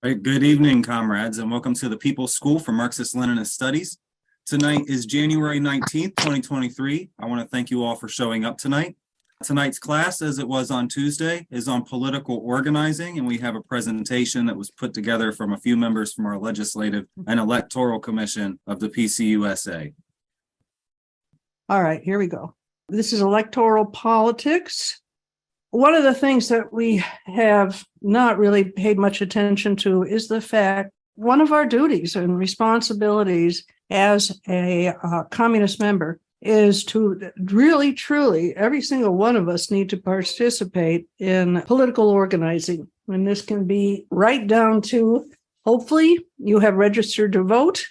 Right, good evening, comrades, and welcome to the People's School for Marxist-Leninist Studies. Tonight is January 19th, 2023. I want to thank you all for showing up tonight. Tonight's class, as it was on Tuesday, is on political organizing, and we have a presentation that was put together from a few members from our Legislative and Electoral Commission of the PCUSA. All right, here we go. This is electoral politics. One of the things that we have not really paid much attention to is the fact one of our duties and responsibilities as a communist member is to really, truly, every single one of us need to participate in political organizing. And this can be right down to, hopefully, you have registered to vote.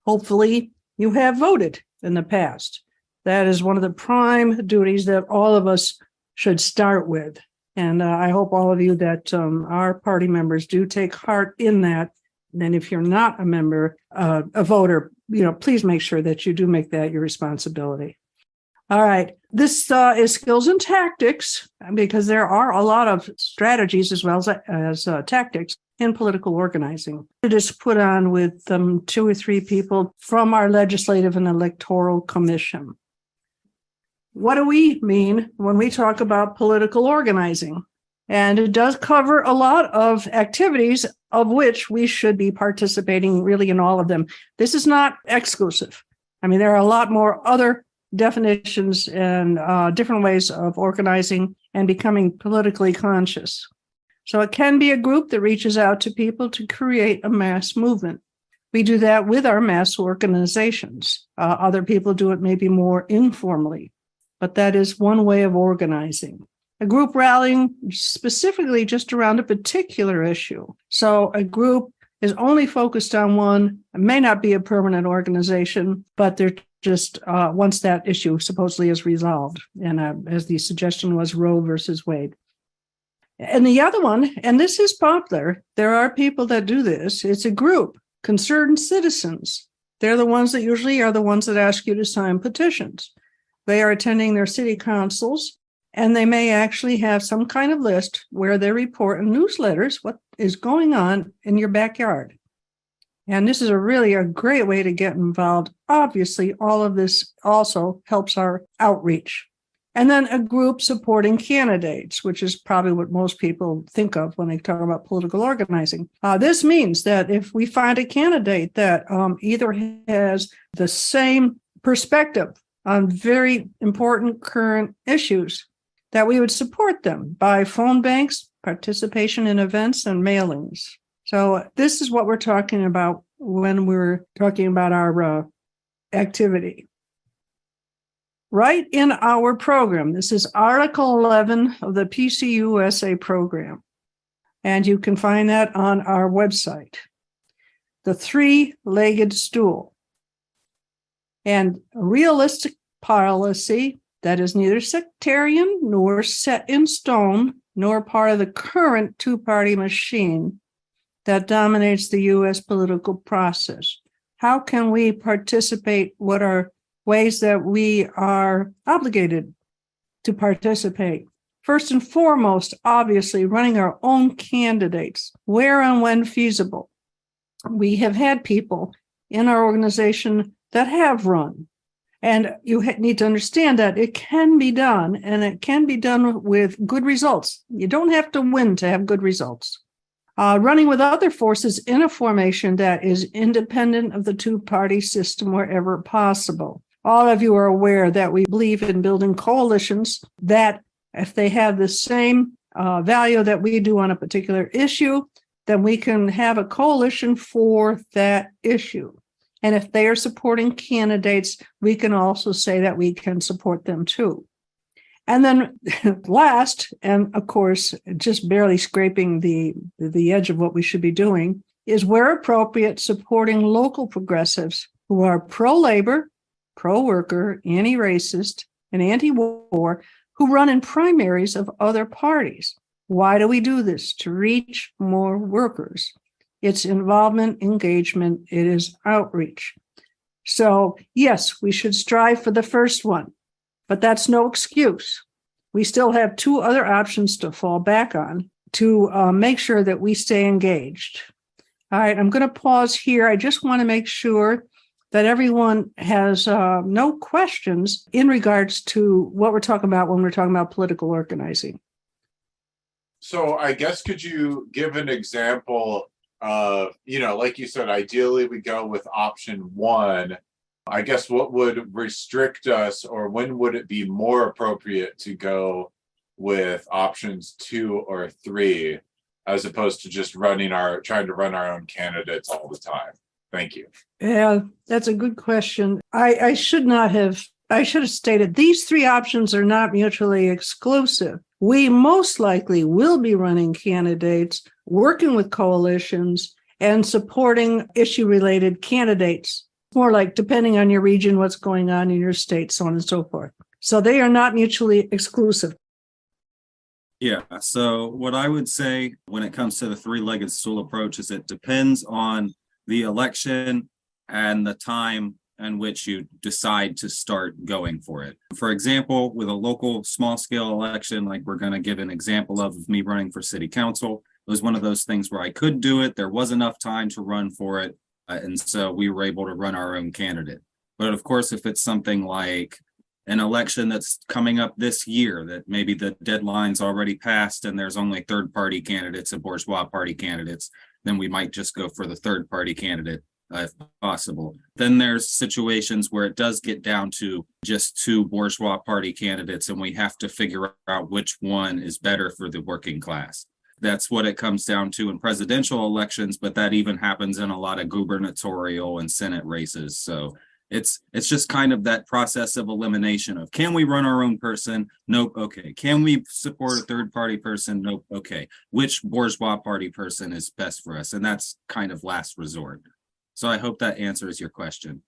Hopefully, you have voted in the past. That is one of the prime duties that all of us should start with. And I hope all of you that are party members do take heart in that. And if you're not a member, a voter, please make sure that you do make that your responsibility. All right. This is skills and tactics, because there are a lot of strategies as well as tactics in political organizing. It is put on with 2 or 3 people from our Legislative and Electoral Commission. What do we mean when we talk about political organizing? And it does cover a lot of activities of which we should be participating really in all of them. This is not exclusive. I mean, there are a lot more other definitions and different ways of organizing and becoming politically conscious. So it can be a group that reaches out to people to create a mass movement. We do that with our mass organizations. Other people do it maybe more informally. But that is one way of organizing. A group rallying specifically just around a particular issue. So a group is only focused on one. It may not be a permanent organization, but they're just once that issue supposedly is resolved. And as the suggestion was, Roe versus Wade. And the other one, and this is popular, there are people that do this. It's a group, concerned citizens. They're the ones that usually are the ones that ask you to sign petitions. They are attending their city councils, and they may actually have some kind of list where they report in newsletters what is going on in your backyard. And this is really a great way to get involved. Obviously, all of this also helps our outreach. And then a group supporting candidates, which is probably what most people think of when they talk about political organizing. This means that if we find a candidate that either has the same perspective on very important current issues, that we would support them by phone banks, participation in events, and mailings. So this is what we're talking about when we're talking about our activity. Right in our program, this is Article 11 of the PCUSA program, and you can find that on our website, the Three-Legged Stool. And a realistic policy that is neither sectarian nor set in stone, nor part of the current two-party machine that dominates the U.S. political process. How can we participate? What are ways that we are obligated to participate? First and foremost, obviously, running our own candidates, where and when feasible. We have had people in our organization that have run. And you need to understand that it can be done, and it can be done with good results. You don't have to win to have good results. Running with other forces in a formation that is independent of the two-party system wherever possible. All of you are aware that we believe in building coalitions that, if they have the same value that we do on a particular issue, then we can have a coalition for that issue. And if they are supporting candidates, we can also say that we can support them too. And then last, and of course, just barely scraping the edge of what we should be doing, is where appropriate, supporting local progressives who are pro-labor, pro-worker, anti-racist, and anti-war, who run in primaries of other parties. Why do we do this? To reach more workers. It's involvement, engagement, it is outreach. So yes, we should strive for the first one, but that's no excuse. We still have 2 other options to fall back on to make sure that we stay engaged. All right, I'm going to pause here. I just want to make sure that everyone has no questions in regards to what we're talking about when we're talking about political organizing. So I guess could you give an example of, like you said, ideally we go with option one. I guess what would restrict us, or when would it be more appropriate to go with options 2 or 3, as opposed to just trying to run our own candidates all the time? Thank you. Yeah, that's a good question. I should have stated these 3 options are not mutually exclusive. We most likely will be running candidates, working with coalitions, and supporting issue-related candidates. More like, depending on your region, what's going on in your state, so on and so forth. So they are not mutually exclusive. Yeah, so what I would say when it comes to the three-legged stool approach is it depends on the election and the time in which you decide to start going for it. For example, with a local small-scale election, like we're going to give an example of me running for city council, it was one of those things where I could do it. There was enough time to run for it. And so we were able to run our own candidate. But of course, if it's something like an election that's coming up this year, that maybe the deadline's already passed and there's only third-party candidates and bourgeois party candidates, then we might just go for the third-party candidate if possible. Then there's situations where it does get down to just 2 bourgeois party candidates and we have to figure out which one is better for the working class. That's what it comes down to in presidential elections, but that even happens in a lot of gubernatorial and Senate races. So it's just kind of that process of elimination of, can we run our own person? Nope. Okay. Can we support a third party person? Nope. Okay. Which bourgeois party person is best for us? And that's kind of last resort. So I hope that answers your question.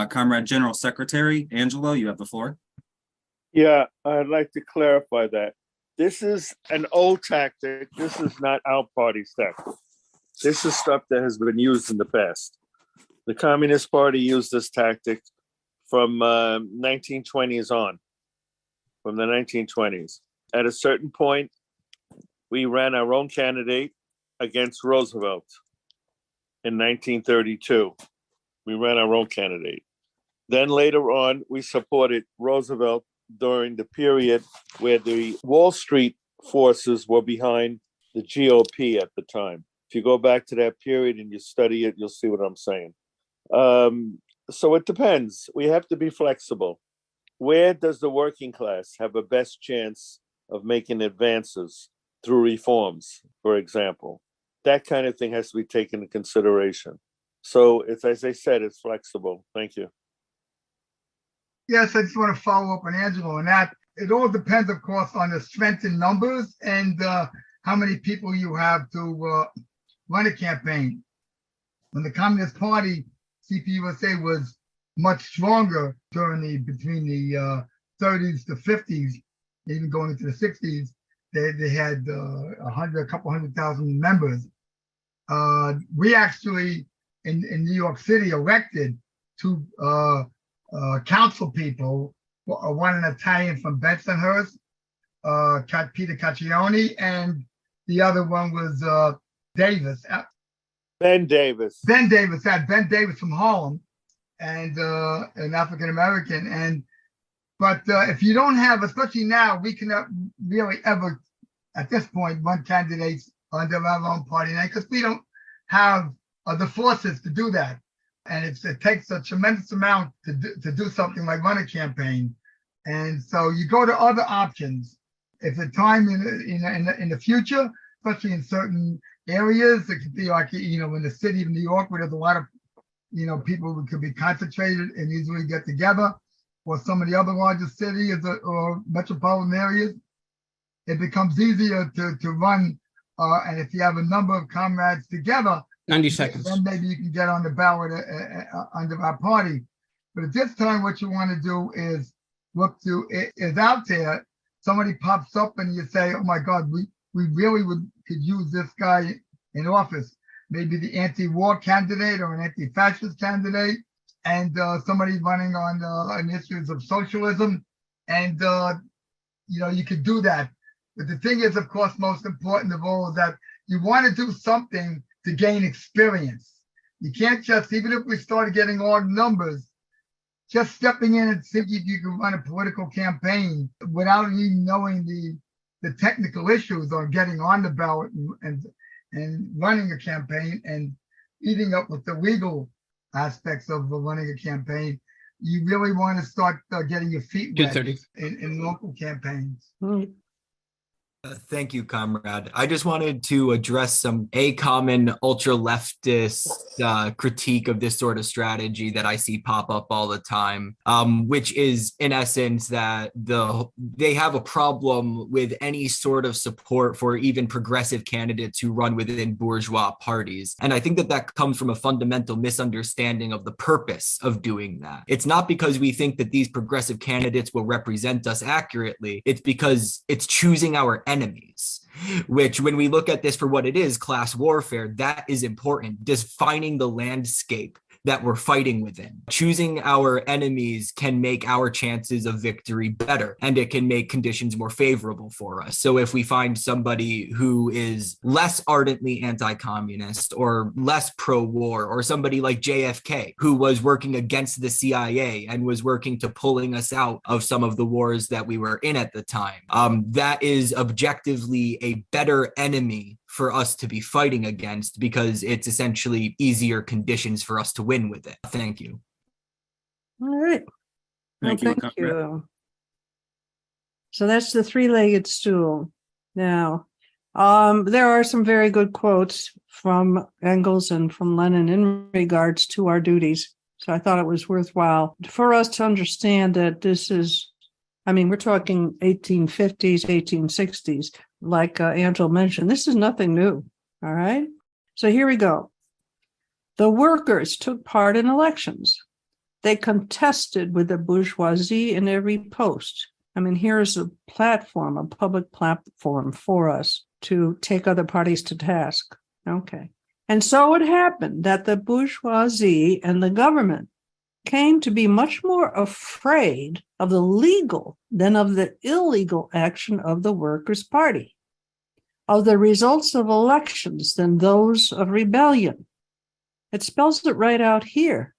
Comrade General Secretary Angelo, you have the floor. Yeah, I'd like to clarify that. This is an old tactic. This is not our party's tactic. This is stuff that has been used in the past. The Communist Party used this tactic from 1920s on, from the 1920s. At a certain point, we ran our own candidate against Roosevelt in 1932. We ran our own candidate. Then later on, we supported Roosevelt during the period where the Wall Street forces were behind the GOP at the time. If you go back to that period and you study it, you'll see what I'm saying. So it depends. We have to be flexible. Where does the working class have a best chance of making advances through reforms, for example? That kind of thing has to be taken into consideration. So it's, as I said, it's flexible. Thank you. Yes, I just want to follow up on Angelo on that. It all depends, of course, on the strength in numbers and how many people you have to run a campaign. When the Communist Party, CPUSA, was much stronger between the 30s to 50s, even going into the 60s, they had a couple 100,000 members. We actually in New York City elected 2 council people, one an Italian from Bensonhurst, Peter Caccione, and the other one was Davis. Ben Davis. Ben Davis from Harlem, and an African American. But if you don't have, especially now, we cannot really ever, at this point, run candidates under our own party name because we don't have the forces to do that. And it takes a tremendous amount to do something like run a campaign. And so you go to other options. If the time in the future, especially in certain areas, it could be like, in the city of New York, where there's a lot of, people who could be concentrated and easily get together, or some of the other larger cities or metropolitan areas, it becomes easier to run. And if you have a number of comrades together, 90 seconds. Then maybe you can get on the ballot under our party. But at this time, what you want to do is look to is out there. Somebody pops up and you say, "Oh my God, we really could use this guy in office." Maybe the anti-war candidate or an anti-fascist candidate, and somebody running on issues of socialism, and you could do that. But the thing is, of course, most important of all is that you want to do something to gain experience. You can't just, even if we started getting odd numbers, just stepping in and thinking you can run a political campaign without even knowing the technical issues on getting on the ballot and running a campaign and eating up with the legal aspects of running a campaign, you really want to start getting your feet wet in local campaigns. Thank you, comrade. I just wanted to address a common ultra-leftist critique of this sort of strategy that I see pop up all the time, which is, in essence, that they have a problem with any sort of support for even progressive candidates who run within bourgeois parties. And I think that comes from a fundamental misunderstanding of the purpose of doing that. It's not because we think that these progressive candidates will represent us accurately. It's because it's choosing our enemies, which, when we look at this for what it is, class warfare, that is important. Defining the landscape that we're fighting within. Choosing our enemies can make our chances of victory better, and it can make conditions more favorable for us. So if we find somebody who is less ardently anti-communist or less pro-war, or somebody like JFK, who was working against the CIA and was working to pulling us out of some of the wars that we were in at the time, that is objectively a better enemy for us to be fighting against, because it's essentially easier conditions for us to win with it. Thank you. All right. Thank Well, you. thank you. So that's the three-legged stool. Now, there are some very good quotes from Engels and from Lenin in regards to our duties. So I thought it was worthwhile for us to understand that this is, we're talking 1850s, 1860s, like Angel mentioned. This is nothing new, all right? So here we go. The workers took part in elections. They contested with the bourgeoisie in every post. Here's a platform, a public platform for us to take other parties to task. Okay. And so it happened that the bourgeoisie and the government came to be much more afraid of the legal than of the illegal action of the Workers' Party, of the results of elections than those of rebellion. It spells it right out here.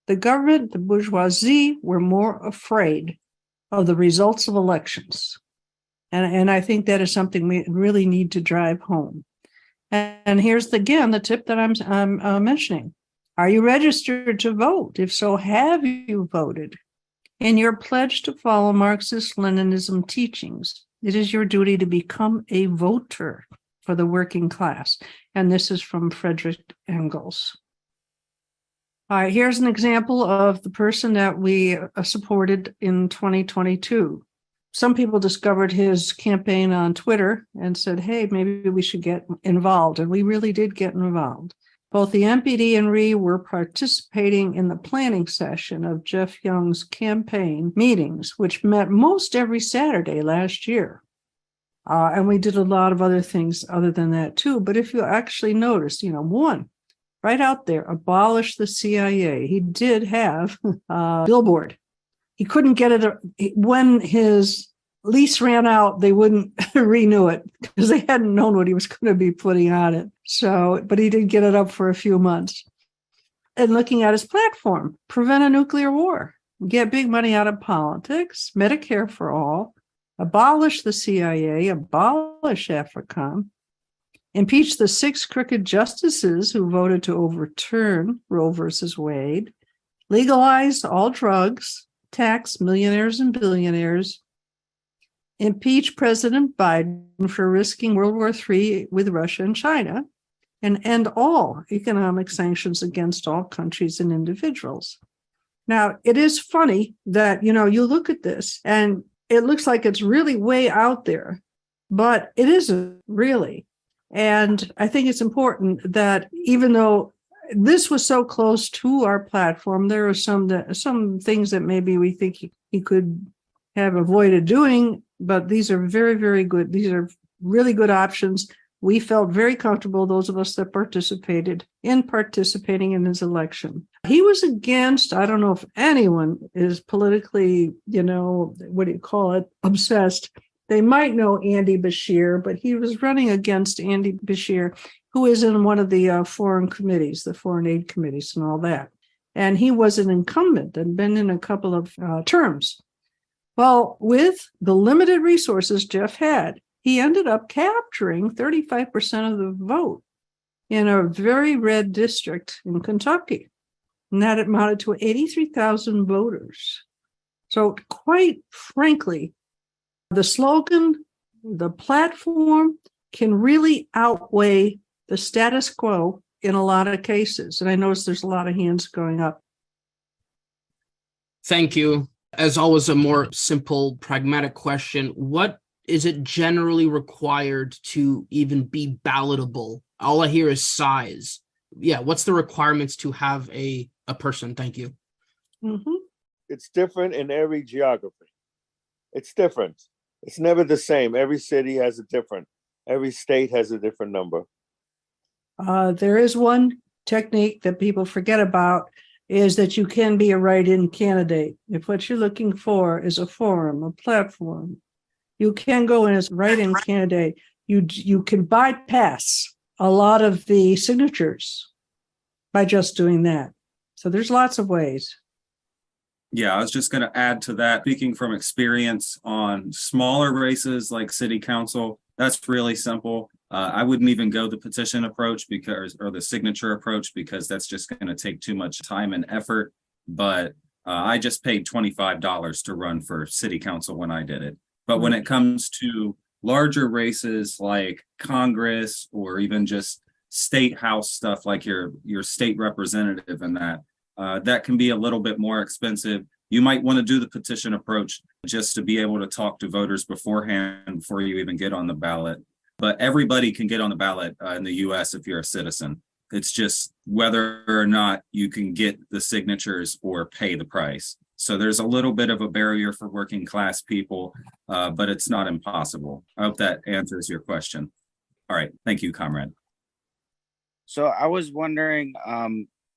The government, the bourgeoisie, were more afraid of the results of elections. And I think that is something we really need to drive home. And here's again the tip that I'm mentioning. Are you registered to vote? If so, have you voted? In your pledge to follow Marxist-Leninism teachings, it is your duty to become a voter for the working class. And this is from Friedrich Engels. All right, here's an example of the person that we supported in 2022. Some people discovered his campaign on Twitter and said, hey, maybe we should get involved. And we really did get involved. Both the MPD and RE were participating in the planning session of Geoff Young's campaign meetings, which met most every Saturday last year. And we did a lot of other things other than that too. But if you actually notice, one, right out there, abolish the CIA. He did have a billboard. He couldn't get it when his lease ran out. They wouldn't renew it because they hadn't known what he was going to be putting on it. So, but he did get it up for a few months. And looking at his platform, prevent a nuclear war, get big money out of politics, Medicare for all, abolish the CIA, abolish AFRICOM, impeach the 6 crooked justices who voted to overturn Roe versus Wade, legalize all drugs, tax millionaires and billionaires, impeach President Biden for risking World War III with Russia and China, and end all economic sanctions against all countries and individuals. Now, it is funny that, you look at this and it looks like it's really way out there, but it isn't really. And I think it's important that even though this was so close to our platform, there are some things that maybe we think he could have avoided doing, but these are very, very good. These are really good options. We felt very comfortable, those of us that participating in his election. He was against, I don't know if anyone is politically, obsessed. They might know Andy Bashir, but he was running against Andy Bashir, who is in one of the foreign committees, the foreign aid committees and all that. And he was an incumbent and been in a couple of terms. Well, with the limited resources Geoff had, he ended up capturing 35% of the vote in a very red district in Kentucky. And that amounted to 83,000 voters. So quite frankly, the slogan, the platform can really outweigh the status quo in a lot of cases. And I notice there's a lot of hands going up. Thank you. As always, a more simple, pragmatic question. What is it generally required to even be ballotable? All I hear is size. Yeah, what's the requirements to have a person? Thank you. Mm-hmm. It's different in every geography. It's different. It's never the same. Every city has a different, every state has a different number. There is one technique that people forget about, is that you can be a write-in candidate. If what you're looking for is a forum, a platform, you can go in as a write-in candidate. You can bypass a lot of the signatures by just doing that. So there's lots of ways. Yeah, I was just going to add to that, speaking from experience on smaller races like city council, that's really simple. I wouldn't even go the petition approach or the signature approach, because that's just going to take too much time and effort. But I just paid $25 to run for city council when I did it. But when it comes to larger races like Congress or even just state house stuff like your state representative and that can be a little bit more expensive. You might want to do the petition approach just to be able to talk to voters beforehand before you even get on the ballot. But everybody can get on the ballot in the US if you're a citizen. It's just whether or not you can get the signatures or pay the price. So there's a little bit of a barrier for working class people, but it's not impossible. I hope that answers your question. All right. Thank you, Kamryn. So I was wondering,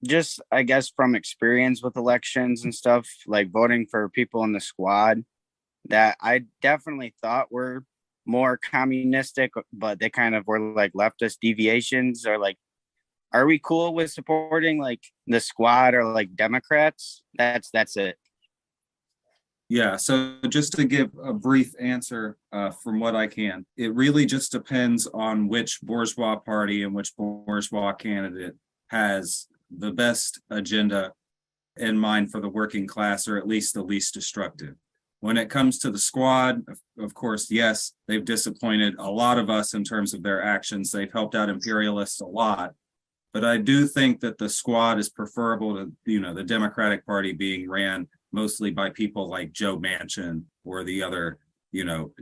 just I guess from experience with elections and stuff, like voting for people in the squad that I definitely thought were more communistic, but they kind of were like leftist deviations, or like, are we cool with supporting like the squad or like Democrats? That's it. Yeah, so just to give a brief answer from what I can, it really just depends on which bourgeois party and which bourgeois candidate has the best agenda in mind for the working class, or at least the least destructive. When it comes to the squad, of course, yes, they've disappointed a lot of us in terms of their actions. They've helped out imperialists a lot. But I do think that the squad is preferable to, the Democratic Party being ran mostly by people like Joe Manchin or the other,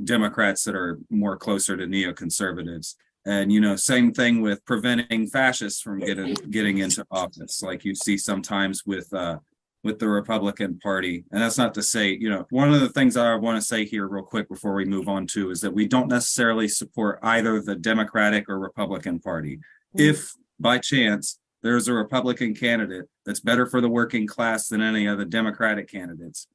Democrats that are more closer to neoconservatives. And, same thing with preventing fascists from getting into office, like you see sometimes with the Republican Party. And that's not to say, one of the things I want to say here real quick before we move on to is that we don't necessarily support either the Democratic or Republican Party. If by chance there's a Republican candidate that's better for the working class than any of the Democratic candidates,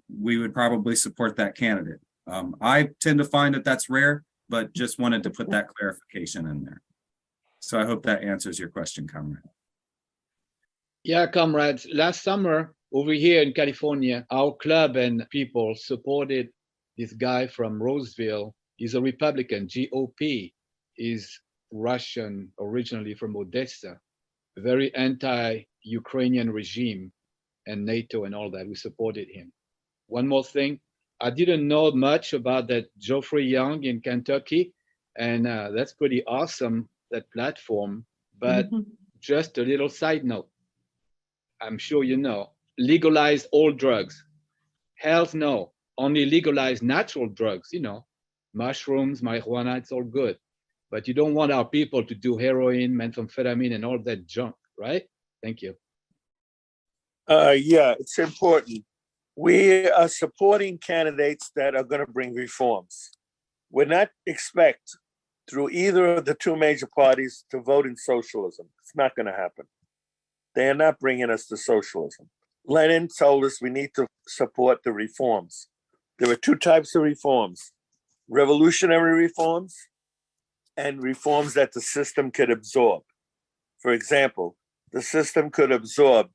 we would probably support that candidate. I tend to find that that's rare, but just wanted to put that clarification in there. So I hope that answers your question, Kamryn. Yeah, comrades, last summer over here in California, our club and people supported this guy from Roseville. He's a Republican, GOP. He's Russian, originally from Odessa, very anti-Ukrainian regime and NATO and all that. We supported him. One more thing, I didn't know much about that Geoffrey Young in Kentucky, and that's pretty awesome, that platform. But just a little side note, I'm sure you know, legalize all drugs. Health, no, only legalize natural drugs, mushrooms, marijuana, it's all good. But you don't want our people to do heroin, methamphetamine, and all that junk, right? Thank you. Yeah, it's important. We are supporting candidates that are going to bring reforms. We're not expect through either of the two major parties to vote in socialism. It's not going to happen. They are not bringing us to socialism. Lenin told us we need to support the reforms. There are two types of reforms: revolutionary reforms and reforms that the system could absorb. For example, the system could absorb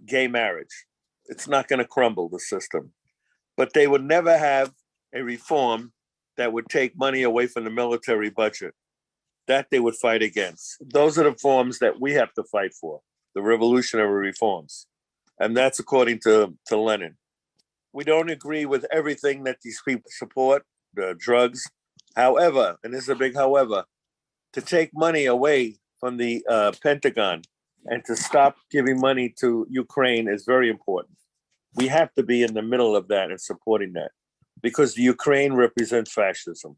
gay marriage. It's not going to crumble, the system. But they would never have a reform that would take money away from the military budget. That they would fight against. Those are the forms that we have to fight for, the revolutionary reforms. And that's according to Lenin. We don't agree with everything that these people support, the drugs. However, and this is a big however, to take money away from the Pentagon and to stop giving money to Ukraine is very important. We have to be in the middle of that and supporting that because the Ukraine represents fascism.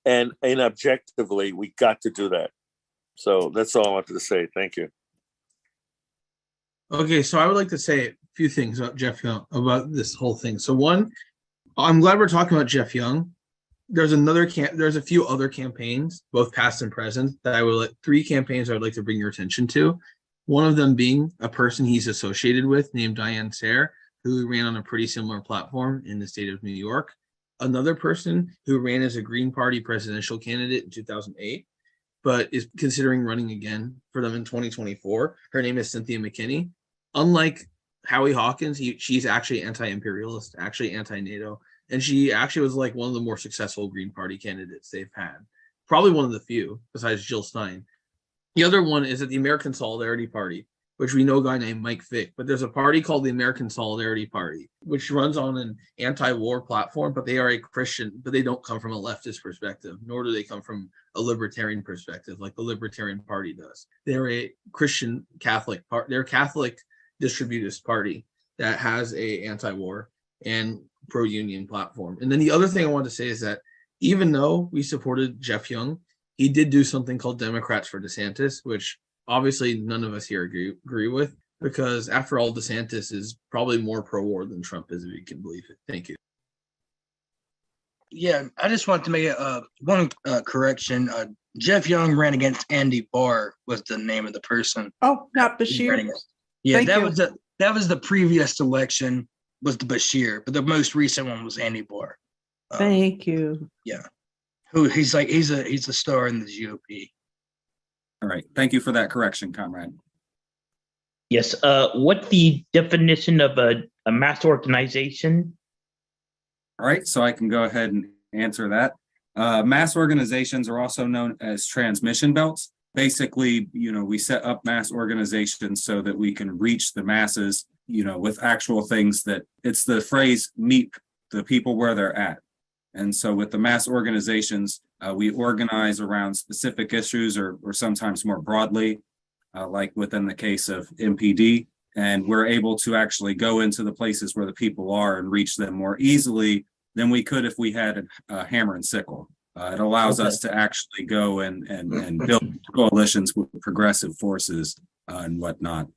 And objectively, we got to do that. So that's all I wanted to say. Thank you. Okay, so I would like to say a few things about Geoff Young, about this whole thing. So one, I'm glad we're talking about Geoff Young. There's a few other campaigns, both past and present, that I would like, 3 campaigns I would like to bring your attention to. One of them being a person he's associated with named Diane Sayre, who ran on a pretty similar platform in the state of New York. Another person who ran as a Green Party presidential candidate in 2008, but is considering running again for them in 2024. Her name is Cynthia McKinney. Unlike Howie Hawkins, she's actually anti-imperialist, actually anti-NATO, and she actually was like one of the more successful Green Party candidates they've had. Probably one of the few, besides Jill Stein. The other one is at the American Solidarity Party, which we know a guy named Mike Fick, but there's a party called the American Solidarity Party, which runs on an anti-war platform, but they are a Christian, but they don't come from a leftist perspective, nor do they come from a libertarian perspective like the Libertarian Party does. They're a Christian Catholic party. They're a Catholic distributist party that has a anti-war and pro-union platform. And then the other thing I want to say is that even though we supported Geoff Young, he did do something called Democrats for DeSantis, which obviously none of us here agree with, because after all, DeSantis is probably more pro-war than Trump is, if you can believe it. Thank you. Yeah, I just want to make one correction. Geoff Young ran against Andy Barr was the name of the person. Oh, not Bashir. Yeah, Thank you. that was the previous election was the Bashir, but the most recent one was Andy Barr. Thank you. Yeah, who he's a star in the GOP. All right. Thank you for that correction, comrade. Yes. What's the definition of a mass organization? All right. So I can go ahead and answer that. Mass organizations are also known as transmission belts. Basically, we set up mass organizations so that we can reach the masses, with actual things that it's the phrase meet the people where they're at. And so with the mass organizations, we organize around specific issues or sometimes more broadly, like within the case of MPD. And we're able to actually go into the places where the people are and reach them more easily than we could if we had a hammer and sickle. It allows us to actually go and build coalitions with progressive forces and whatnot.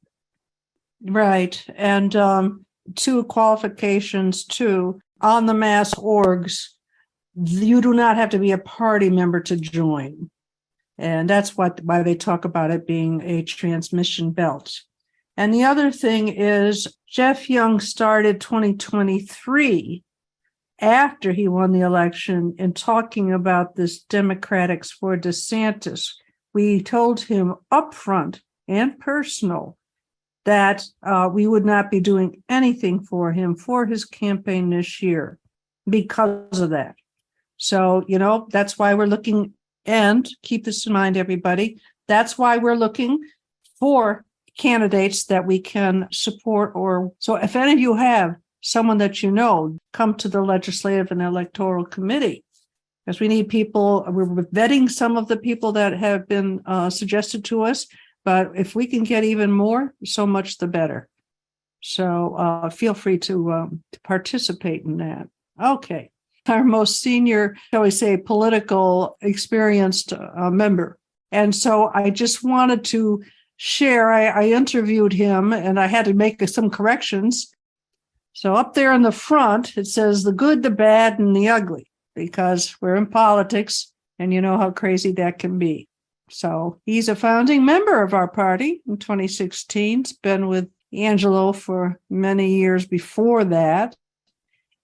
Right. And 2 qualifications too. On the mass orgs, you do not have to be a party member to join. And that's why they talk about it being a transmission belt. And the other thing is Geoff Young started 2023 after he won the election in talking about this Democrats for DeSantis. We told him upfront and personal that we would not be doing anything for him for his campaign this year because of that. So, that's why we're looking, and keep this in mind, everybody, that's why we're looking for candidates that we can support. So if any of you have someone that come to the Legislative and Electoral Committee, because we need people. We're vetting some of the people that have been suggested to us, but if we can get even more, so much the better. So feel free to participate in that. Okay. Our most senior, shall we say, political experienced member. And so I just wanted to share, I interviewed him and I had to make some corrections. So up there in the front, it says the good, the bad, and the ugly, because we're in politics and you know how crazy that can be. So he's a founding member of our party in 2016. He's been with Angelo for many years before that.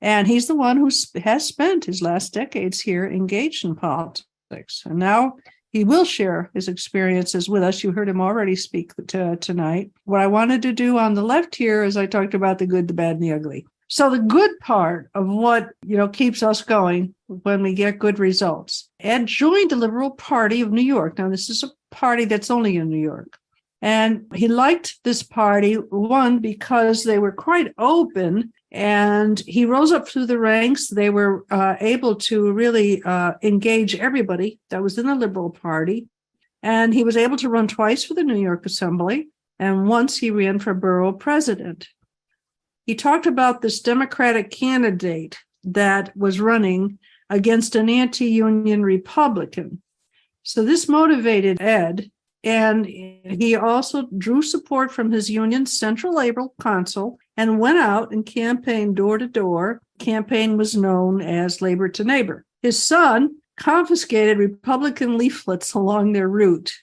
And he's the one who has spent his last decades here engaged in politics. And now He will share his experiences with us. You heard him already speak tonight. What I wanted to do on the left here is I talked about the good, the bad, and the ugly. So the good part of what, keeps us going when we get good results. Ed joined the Liberal Party of New York. Now, this is a party that's only in New York. And he liked this party, one, because they were quite open, and he rose up through the ranks. They were able to really engage everybody that was in the Liberal Party. And he was able to run twice for the New York Assembly, and once he ran for borough president. He talked about this Democratic candidate that was running against an anti-union Republican. So this motivated Ed, and he also drew support from his union's Central Labor Council and went out and campaigned door to door. Campaign was known as Labor to Neighbor. His son confiscated Republican leaflets along their route.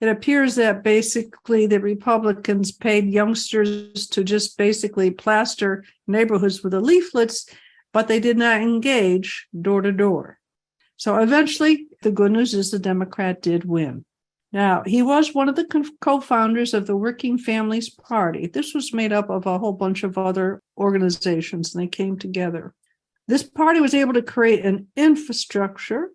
It appears that basically the Republicans paid youngsters to just basically plaster neighborhoods with the leaflets, but they did not engage door to door. So eventually, the good news is the Democrat did win. Now, he was one of the co-founders of the Working Families Party. This was made up of a whole bunch of other organizations, and they came together. This party was able to create an infrastructure,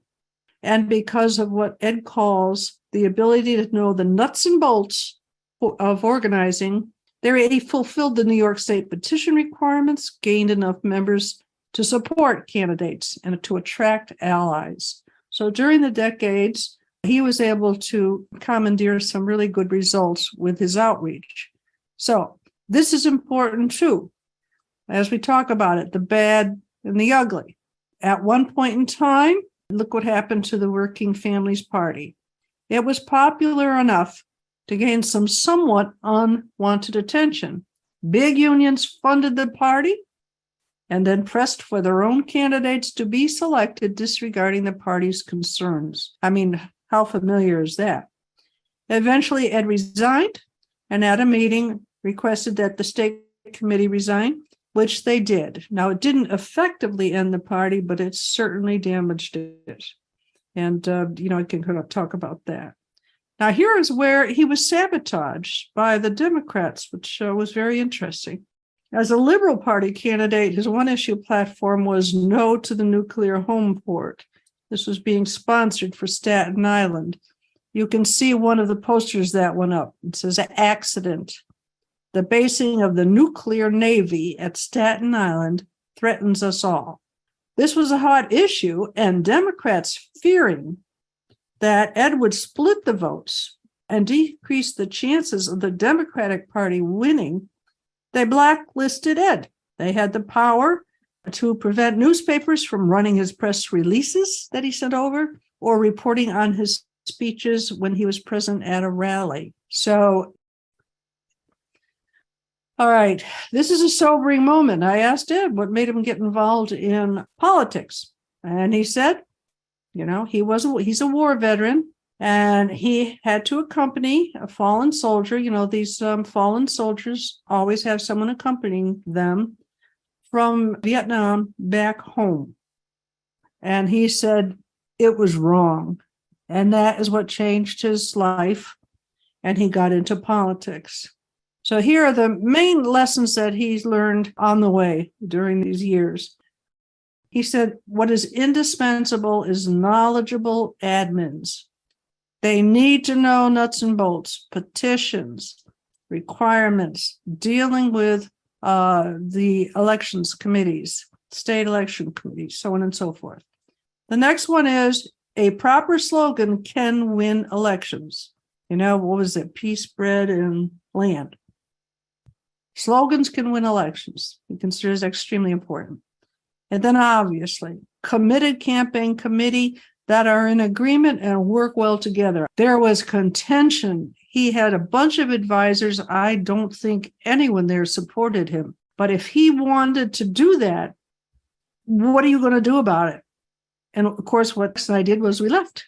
and because of what Ed calls the ability to know the nuts and bolts of organizing, they fulfilled the New York State petition requirements, gained enough members to support candidates and to attract allies. So during the decades, he was able to commandeer some really good results with his outreach. So this is important too, as we talk about it, the bad and the ugly. At one point in time, look what happened to the Working Families Party. It was popular enough to gain some somewhat unwanted attention. Big unions funded the party and then pressed for their own candidates to be selected, disregarding the party's concerns. I mean, how familiar is that? Eventually, Ed resigned, and at a meeting requested that the state committee resign, which they did. Now, it didn't effectively end the party, but it certainly damaged it. And, I can talk about that. Now, here is where he was sabotaged by the Democrats, which was very interesting. As a Liberal Party candidate, his one-issue platform was no to the nuclear home port. This was being sponsored for Staten Island. You can see one of the posters that went up. It says, "Accident. The basing of the nuclear navy at Staten Island threatens us all." This was a hot issue, and Democrats, fearing that Ed would split the votes and decrease the chances of the Democratic Party winning, they blacklisted Ed. They had the power to prevent newspapers from running his press releases that he sent over or reporting on his speeches when he was present at a rally. So, all right, this is a sobering moment. I asked Ed what made him get involved in politics. And he said, he's a war veteran, and he had to accompany a fallen soldier. These fallen soldiers always have someone accompanying them from Vietnam back home. And he said it was wrong. And that is what changed his life. And he got into politics. So here are the main lessons that he's learned on the way during these years. He said, what is indispensable is knowledgeable admins. They need to know nuts and bolts, petitions, requirements, dealing with the elections committees, state election committees, so on and so forth. The next one is a proper slogan can win elections. What was it? Peace, bread, and land. Slogans can win elections. He considers extremely important. And then obviously, committed campaign committee that are in agreement and work well together. There was contention. He had a bunch of advisors. I don't think anyone there supported him. But if he wanted to do that, what are you going to do about it? And of course, what I did was we left.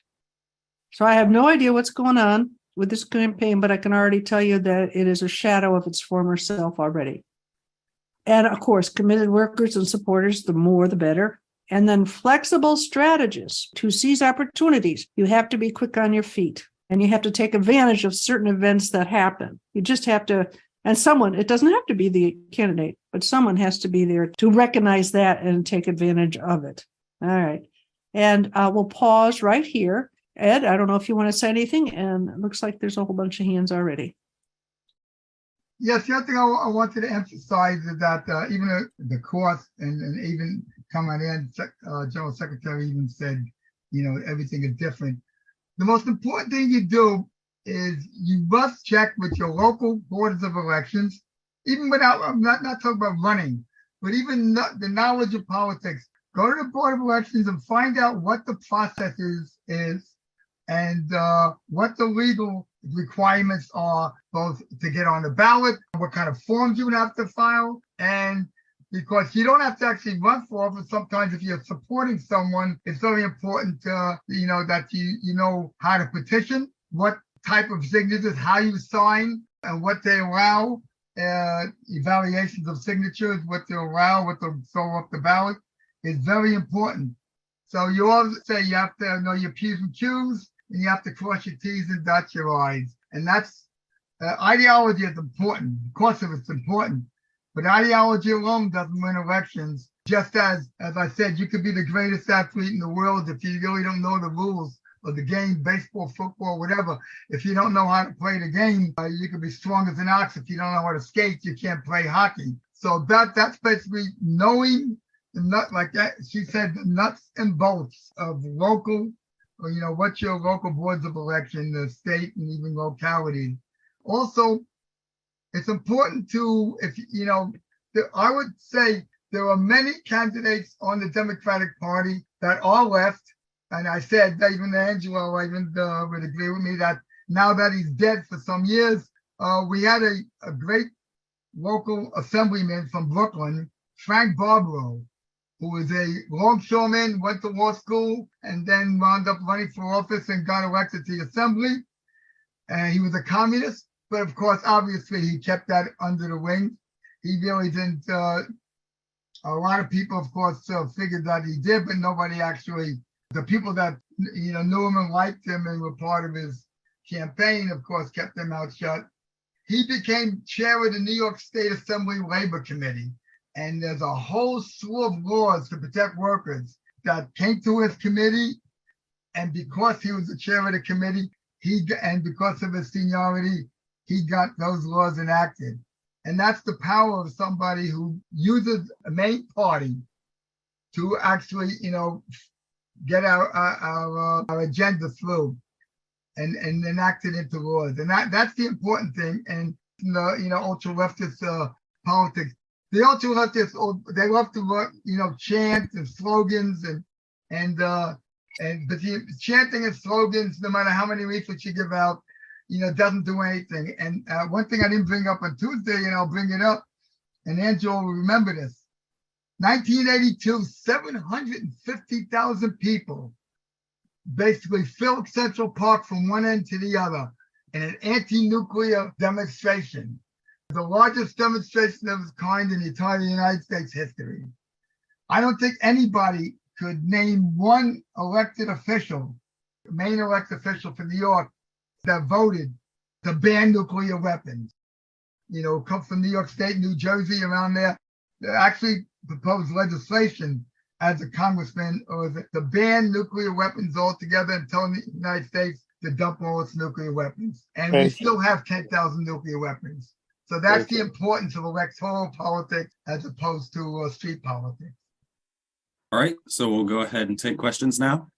So I have no idea what's going on with this campaign, but I can already tell you that it is a shadow of its former self already. And of course, committed workers and supporters, the more the better. And then flexible strategists to seize opportunities. You have to be quick on your feet and you have to take advantage of certain events that happen. You just have to, and someone, it doesn't have to be the candidate, but someone has to be there to recognize that and take advantage of it. All right. And we'll pause right here. Ed, I don't know if you want to say anything, and it looks like there's a whole bunch of hands already. Yes, the other thing I wanted to emphasize is that even the course and even Kamryn and General Secretary even said, everything is different. The most important thing you do is you must check with your local boards of elections, even without, I'm not talking about running, but even the knowledge of politics. Go to the Board of Elections and find out what the process is and what the legal requirements are, both to get on the ballot, what kind of forms you would have to file, and because you don't have to actually run for office. Sometimes if you're supporting someone, it's very important that you know how to petition, what type of signatures, how you sign, and what they allow, evaluations of signatures, what they allow, what they throw off the ballot is very important. So you always say you have to know your P's and Q's, and you have to cross your T's and dot your I's. And that's ideology is important. Of course, it's important, but ideology alone doesn't win elections. Just as I said, you could be the greatest athlete in the world if you really don't know the rules of the game, baseball, football, whatever. If you don't know how to play the game, you could be strong as an ox. If you don't know how to skate, you can't play hockey. So that's basically knowing the nut, like that. She said, the nuts and bolts of local, what's your local boards of election, the state and even locality. Also, it's important to, I would say there are many candidates on the Democratic Party that are left. And I said, even Angelo even would agree with me that now that he's dead for some years, we had a great local assemblyman from Brooklyn, Frank Barbaro, who was a longshoreman, went to law school, and then wound up running for office and got elected to the assembly. And he was a communist, but of course, obviously, he kept that under the wing. He really didn't. A lot of people, of course, figured that he did, but nobody actually. The people that knew him and liked him and were part of his campaign, of course, kept their mouth shut. He became chair of the New York State Assembly Labor Committee. And there's a whole slew of laws to protect workers that came to his committee. And because he was the chair of the committee, and because of his seniority, he got those laws enacted. And that's the power of somebody who uses a main party to actually, get our agenda through and enact it into laws. And that's the important thing. And ultra leftist politics. The ultra leftists, they love to chant and slogans but the chanting and slogans, no matter how many leaflets you give out, doesn't do anything. And one thing I didn't bring up on Tuesday, and I'll bring it up, and Angela will remember this. 1982, 750,000 people basically filled Central Park from one end to the other in an anti-nuclear demonstration. The largest demonstration of its kind in the entire United States history. I don't think anybody could name one elected official, main elected official for New York, that voted to ban nuclear weapons. Come from New York State, New Jersey, around there. They actually proposed legislation as a congressman to ban nuclear weapons altogether and tell the United States to dump all its nuclear weapons. And we still have 10,000 nuclear weapons. So that's the importance of electoral politics as opposed to street politics. All right, so we'll go ahead and take questions now.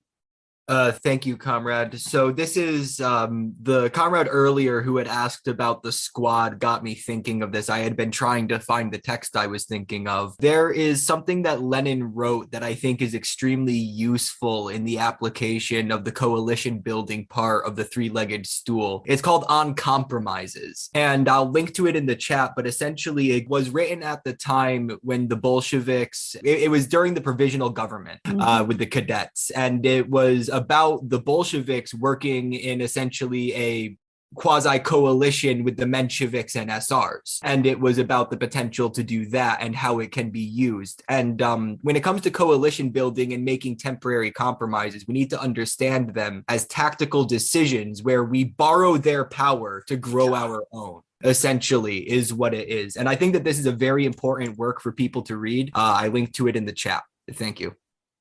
Thank you, comrade. So this is the comrade earlier who had asked about the squad got me thinking of this. I had been trying to find the text I was thinking of. There is something that Lenin wrote that I think is extremely useful in the application of the coalition building part of the three-legged stool. It's called On Compromises, and I'll link to it in the chat, but essentially it was written at the time when the Bolsheviks, it was during the provisional government with the cadets, and it was about the Bolsheviks working in essentially a quasi-coalition with the Mensheviks and SRs. And it was about the potential to do that and how it can be used. And when it comes to coalition building and making temporary compromises, we need to understand them as tactical decisions where we borrow their power to grow our own. Essentially is what it is. And I think that this is a very important work for people to read. I linked to it in the chat. Thank you.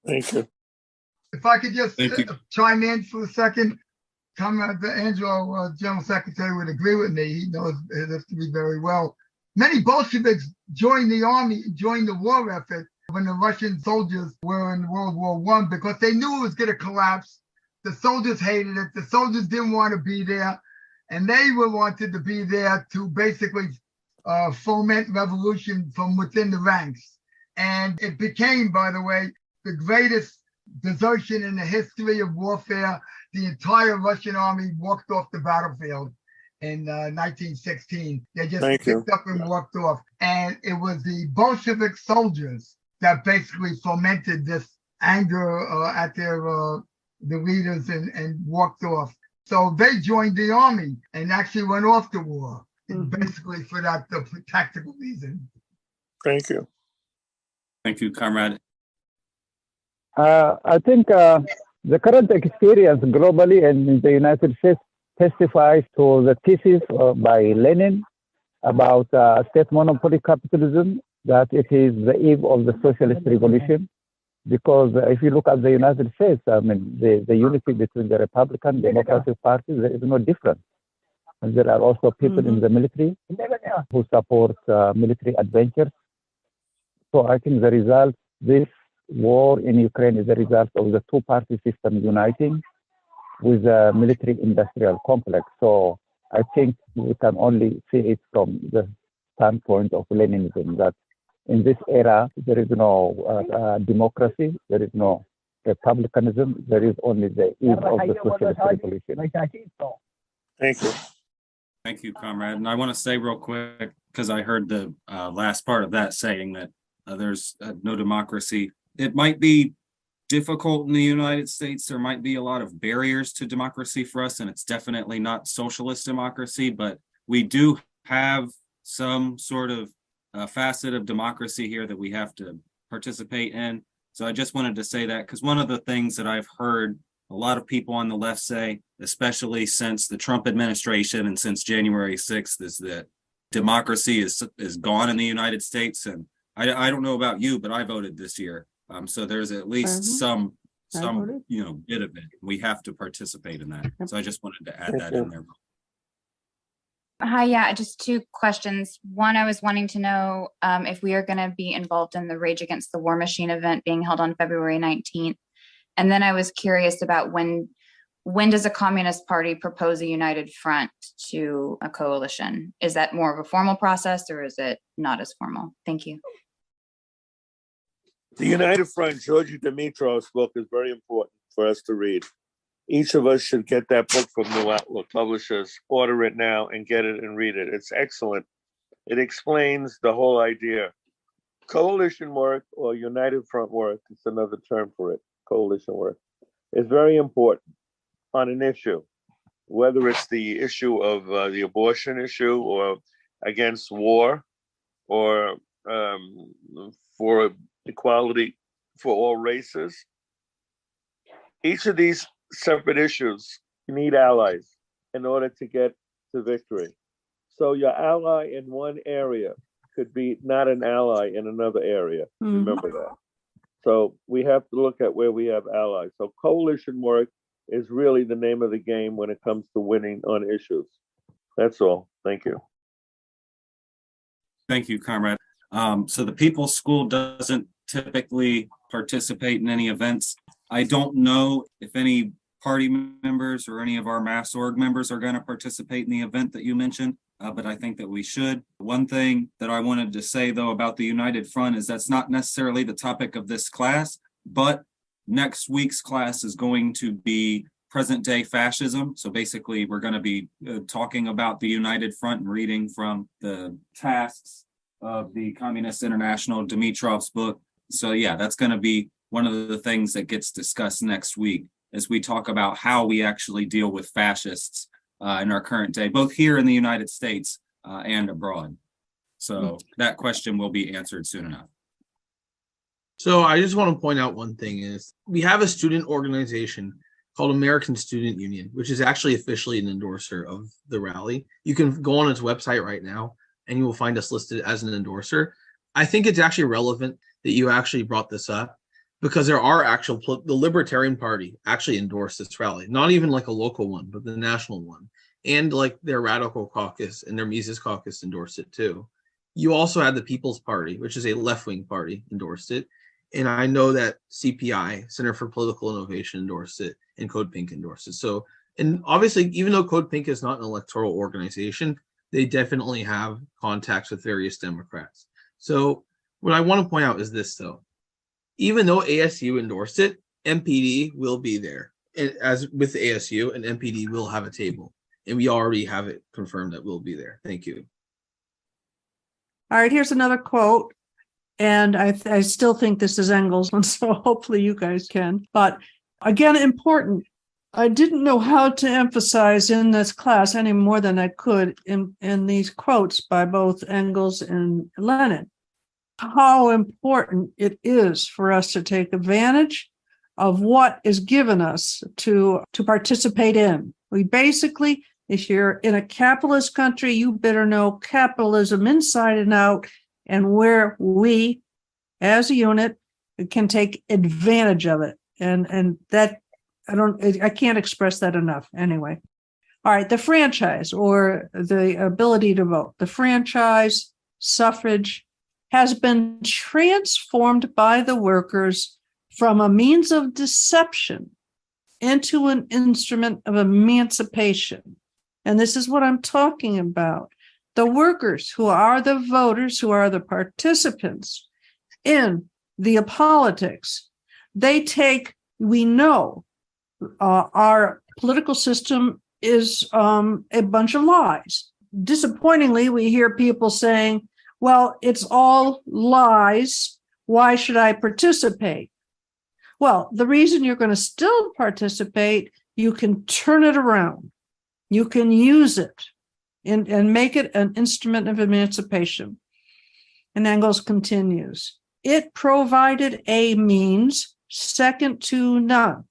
Thank you. If I could just Thank you. chime in for a second, Comrade Angelo, General Secretary, would agree with me. He knows this to be very well. Many Bolsheviks joined the army, joined the war effort when the Russian soldiers were in World War I because they knew it was going to collapse. The soldiers hated it. The soldiers didn't want to be there. And they wanted to be there to basically foment revolution from within the ranks. And it became, by the way, the greatest desertion in the history of warfare. The entire Russian army walked off the battlefield in 1916. They just picked up and walked off. And it was the Bolshevik soldiers that basically fomented this anger at the leaders and walked off. So they joined the army and actually went off to war, basically for that tactical reason. Thank you. Thank you, Comrade. I think the current experience globally and in the United States testifies to the thesis by Lenin about state monopoly capitalism, that it is the eve of the socialist revolution. Because if you look at the United States, I mean, the unity between the Republican Democratic Party, there is no difference. And there are also people in the military who support military adventures. So I think the result, this war in Ukraine is the result of the two-party system uniting with a military-industrial complex. So I think we can only see it from the standpoint of Leninism, that in this era, there is no democracy, there is no republicanism, there is only the eve of the socialist revolution. Thank you. Thank you, Comrade. And I want to say real quick, because I heard the last part of that saying that there's no democracy. It might be difficult in the United States. There might be a lot of barriers to democracy for us, and it's definitely not socialist democracy, but we do have some sort of facet of democracy here that we have to participate in. So I just wanted to say that because one of the things that I've heard a lot of people on the left say, especially since the Trump administration and since January 6th, is that democracy is gone in the United States. And I don't know about you, but I voted this year. So there's at least some bit of it. We have to participate in that. So I just wanted to add that in there. Hi, yeah, just two questions. One, I was wanting to know if we are going to be involved in the Rage Against the War Machine event being held on February 19th. And then I was curious about when does a Communist Party propose a united front to a coalition? Is that more of a formal process or is it not as formal? Thank you. The United Front, Georgi Dimitrov's book, is very important for us to read. Each of us should get that book from New Outlook Publishers, order it now and get it and read it. It's excellent. It explains the whole idea. Coalition work or united front work, it's another term for it, coalition work, is very important on an issue, whether it's the issue of the abortion issue or against war or for equality for all races. Each of these separate issues, you need allies in order to get to victory. So your ally in one area could be not an ally in another area. Remember that. So we have to look at where we have allies. So coalition work is really the name of the game when it comes to winning on issues. That's all. Thank you. Thank you, Comrade. So the People's School doesn't typically participate in any events. I don't know if any party members or any of our Mass Org members are going to participate in the event that you mentioned, but I think that we should. One thing that I wanted to say, though, about the United Front is that's not necessarily the topic of this class, but next week's class is going to be present-day fascism. So basically, we're going to be talking about the United Front and reading from the tasks of the Communist International, Dimitrov's book. So yeah, that's going to be one of the things that gets discussed next week as we talk about how we actually deal with fascists in our current day, both here in the United States and abroad. So that question will be answered soon enough. So I just want to point out one thing is we have a student organization called American Student Union, which is actually officially an endorser of the rally. You can go on its website right now and you will find us listed as an endorser. I think it's actually relevant that you actually brought this up because there are the Libertarian Party actually endorsed this rally, not even like a local one, but the national one. And like their Radical Caucus and their Mises Caucus endorsed it too. You also had the People's Party, which is a left-wing party, endorsed it. And I know that CPI, Center for Political Innovation, endorsed it, and Code Pink endorsed it. So, and obviously, even though Code Pink is not an electoral organization, they definitely have contacts with various Democrats. So what I want to point out is this, though. Even though ASU endorsed it, MPD will be there. And as with the ASU, and MPD will have a table. And we already have it confirmed that we'll be there. Thank you. All right, here's another quote. And I still think this is Engels, and so hopefully you guys can. But again, important. I didn't know how to emphasize in this class any more than I could in these quotes by both Engels and Lenin, how important it is for us to take advantage of what is given us to participate in. We basically, if you're in a capitalist country, you better know capitalism inside and out, and where we, as a unit, can take advantage of it. And that, I can't express that enough anyway. All right, the franchise, or the ability to vote. The franchise, suffrage, has been transformed by the workers from a means of deception into an instrument of emancipation. And this is what I'm talking about. The workers, who are the voters, who are the participants in the politics, we know our political system is a bunch of lies. Disappointingly, we hear people saying, well, it's all lies. Why should I participate? Well, the reason you're going to still participate, you can turn it around. You can use it and make it an instrument of emancipation. And Engels continues, it provided a means second to none.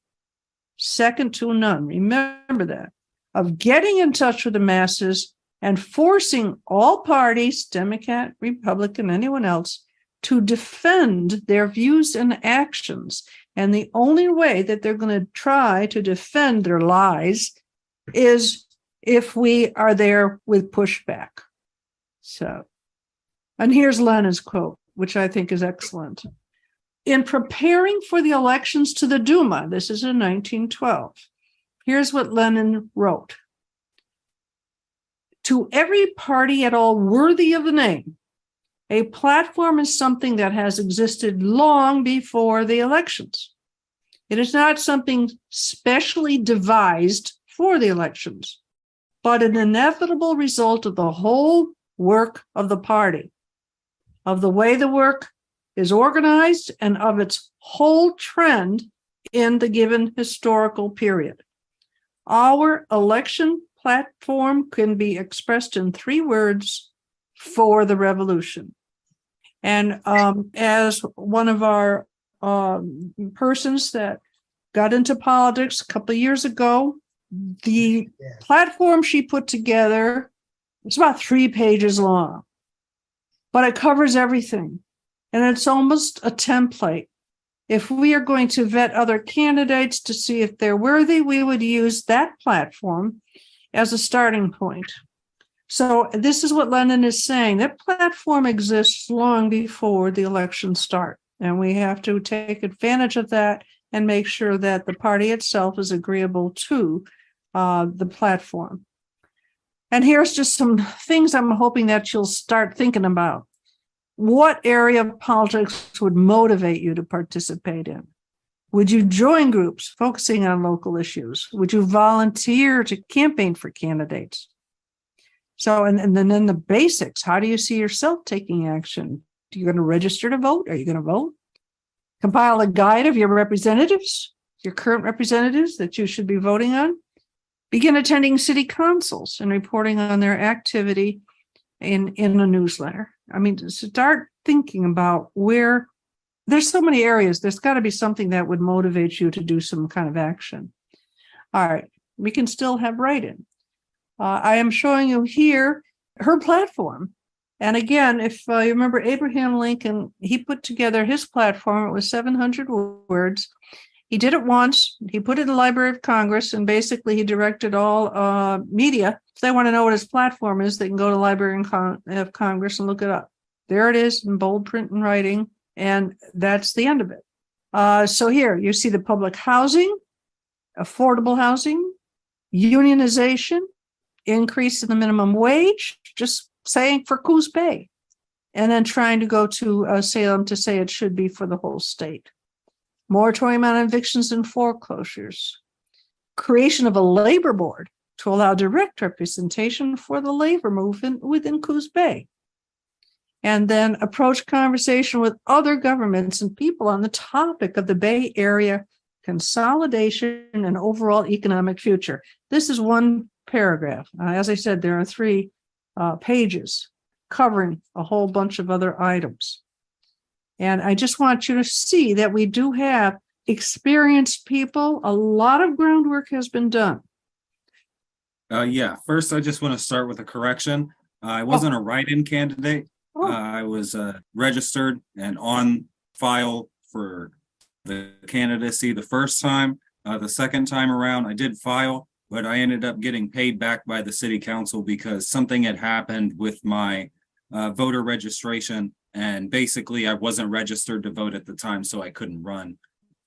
Second to none. Remember that. Of getting in touch with the masses and forcing all parties, Democrat, Republican, anyone else, to defend their views and actions. And the only way that they're going to try to defend their lies is if we are there with pushback. So, and here's Lenin's quote, which I think is excellent. In preparing for the elections to the Duma, this is in 1912, here's what Lenin wrote. To every party at all worthy of the name, a platform is something that has existed long before the elections. It is not something specially devised for the elections, but an inevitable result of the whole work of the party, of the way the work is organized, and of its whole trend in the given historical period. Our election platform can be expressed in 3 words: for the revolution. And as one of our persons that got into politics a couple of years ago, the platform she put together, it's about 3 pages long, but it covers everything. And it's almost a template. If we are going to vet other candidates to see if they're worthy, we would use that platform as a starting point. So this is what Lenin is saying. That platform exists long before the elections start. And we have to take advantage of that and make sure that the party itself is agreeable to the platform. And here's just some things I'm hoping that you'll start thinking about. What area of politics would motivate you to participate in? Would you join groups focusing on local issues? Would you volunteer to campaign for candidates? So, and then the basics, how do you see yourself taking action? Are you going to register to vote? Are you going to vote? Compile a guide of your representatives, your current representatives that you should be voting on. begin attending city councils and reporting on their activity in a newsletter. I mean, start thinking about where there's so many areas. There's got to be something that would motivate you to do some kind of action. All right, we can still have write-in. I am showing you here her platform. And again, if you remember Abraham Lincoln, he put together his platform. It was 700 words. He did it once. He put it in the Library of Congress, and basically he directed all media. If they want to know what his platform is, they can go to the Library of Congress and look it up. There it is in bold print and writing, and that's the end of it. So here you see the public housing, affordable housing, unionization, increase in the minimum wage, just saying for Coos Bay, and then trying to go to Salem to say it should be for the whole state. Moratorium on evictions and foreclosures. Creation of a labor board to allow direct representation for the labor movement within Coos Bay. And then approach conversation with other governments and people on the topic of the Bay Area consolidation and overall economic future. This is one paragraph. As I said, there are 3 pages covering a whole bunch of other items. And I just want you to see that we do have experienced people. A lot of groundwork has been done. First, I just want to start with a correction. I wasn't a write-in candidate. I was registered and on file for the candidacy the first time. The second time around, I did file, but I ended up getting paid back by the city council because something had happened with my voter registration. And basically, I wasn't registered to vote at the time, so I couldn't run.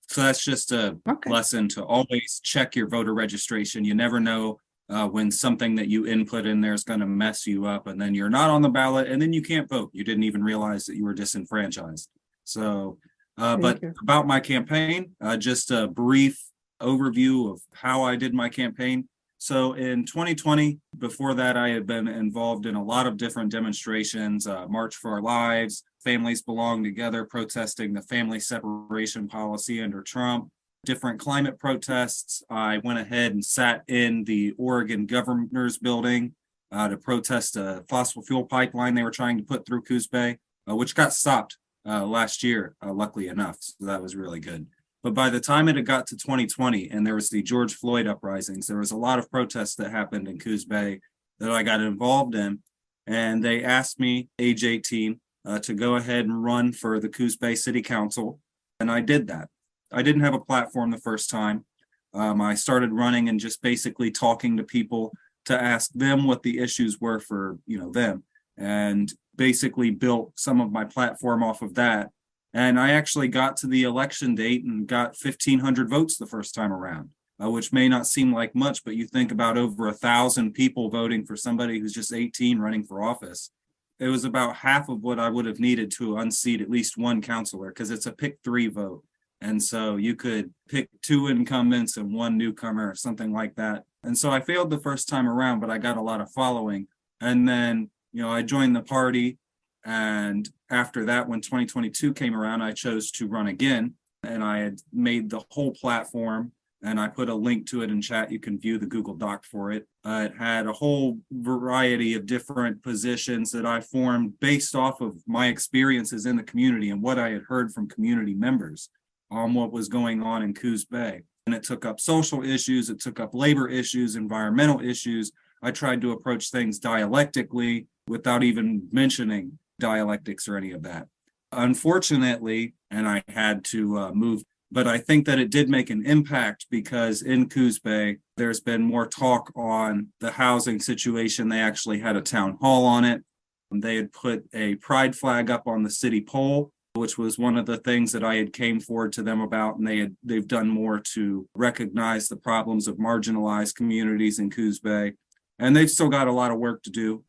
So that's just a lesson to always check your voter registration. You never know when something that you input in there is going to mess you up, and then you're not on the ballot, and then you can't vote. You didn't even realize that you were disenfranchised. So, but about my campaign, just a brief overview of how I did my campaign. So in 2020, before that, I had been involved in a lot of different demonstrations, March for Our Lives, Families Belong Together, protesting the family separation policy under Trump, different climate protests. I went ahead and sat in the Oregon governor's building to protest a fossil fuel pipeline they were trying to put through Coos Bay, which got stopped last year, luckily enough. So that was really good. But by the time it had got to 2020 and there was the George Floyd uprisings, there was a lot of protests that happened in Coos Bay that I got involved in. And they asked me, age 18, to go ahead and run for the Coos Bay City Council. And I did that. I didn't have a platform the first time. I started running and just basically talking to people to ask them what the issues were for, them, and basically built some of my platform off of that. And I actually got to the election date and got 1,500 votes the first time around, which may not seem like much, but you think about over 1,000 people voting for somebody who's just 18 running for office. It was about half of what I would have needed to unseat at least one counselor, because it's a pick 3 vote. And so you could pick 2 incumbents and 1 newcomer or something like that. And so I failed the first time around, but I got a lot of following. And then, I joined the party. And after that, when 2022 came around, I chose to run again. And I had made the whole platform, and I put a link to it in chat. You can view the Google Doc for it. It had a whole variety of different positions that I formed based off of my experiences in the community and what I had heard from community members on what was going on in Coos Bay. And it took up social issues, it took up labor issues, environmental issues. I tried to approach things dialectically without even mentioning dialectics or any of that. Unfortunately, and I had to move, but I think that it did make an impact because in Coos Bay, there's been more talk on the housing situation. They actually had a town hall on it. They had put a pride flag up on the city pole, which was one of the things that I had came forward to them about, and they've done more to recognize the problems of marginalized communities in Coos Bay. And they've still got a lot of work to do.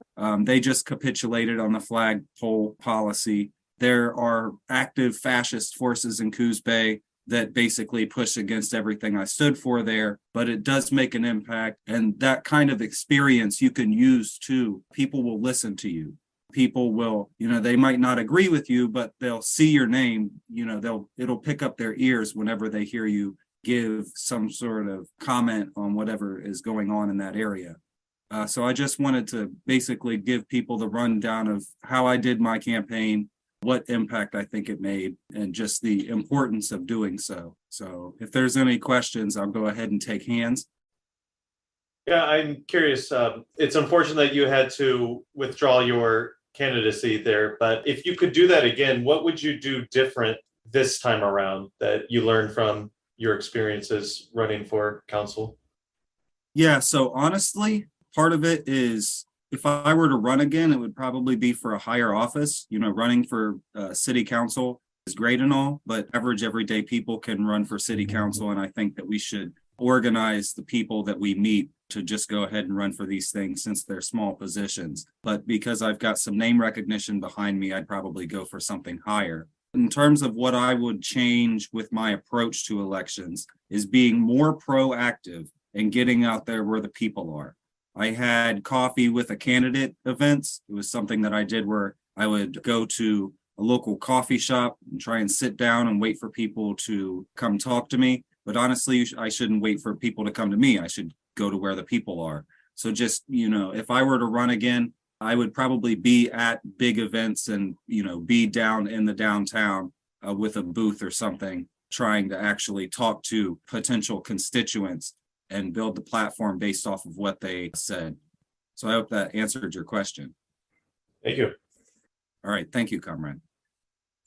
They just capitulated on the flagpole policy. There are active fascist forces in Coos Bay that basically push against everything I stood for there, but it does make an impact. And that kind of experience you can use too. People will listen to you. People will, they might not agree with you, but they'll see your name, it'll pick up their ears whenever they hear you give some sort of comment on whatever is going on in that area. So I just wanted to basically give people the rundown of how I did my campaign, what impact I think it made, and just the importance of doing so. So if there's any questions, I'll go ahead and take hands. Yeah, I'm curious. It's unfortunate that you had to withdraw your candidacy there, but if you could do that again, what would you do different this time around that you learned from your experiences running for council? Yeah, so honestly, part of it is if I were to run again, it would probably be for a higher office. You know, running for city council is great and all, but average everyday people can run for city council. And I think that we should organize the people that we meet to just go ahead and run for these things since they're small positions. But because I've got some name recognition behind me, I'd probably go for something higher. In terms of what I would change with my approach to elections is being more proactive and getting out there where the people are. I had coffee with a candidate events. It was something that I did where I would go to a local coffee shop and try and sit down and wait for people to come talk to me. But honestly, I shouldn't wait for people to come to me. I should go to where the people are. So just, you know, if I were to run again, I would probably be at big events and, you know, be down in the downtown with a booth or something, trying to actually talk to potential constituents and build the platform based off of what they said. So I hope that answered your question. Thank you. All right. Thank you, Kamryn.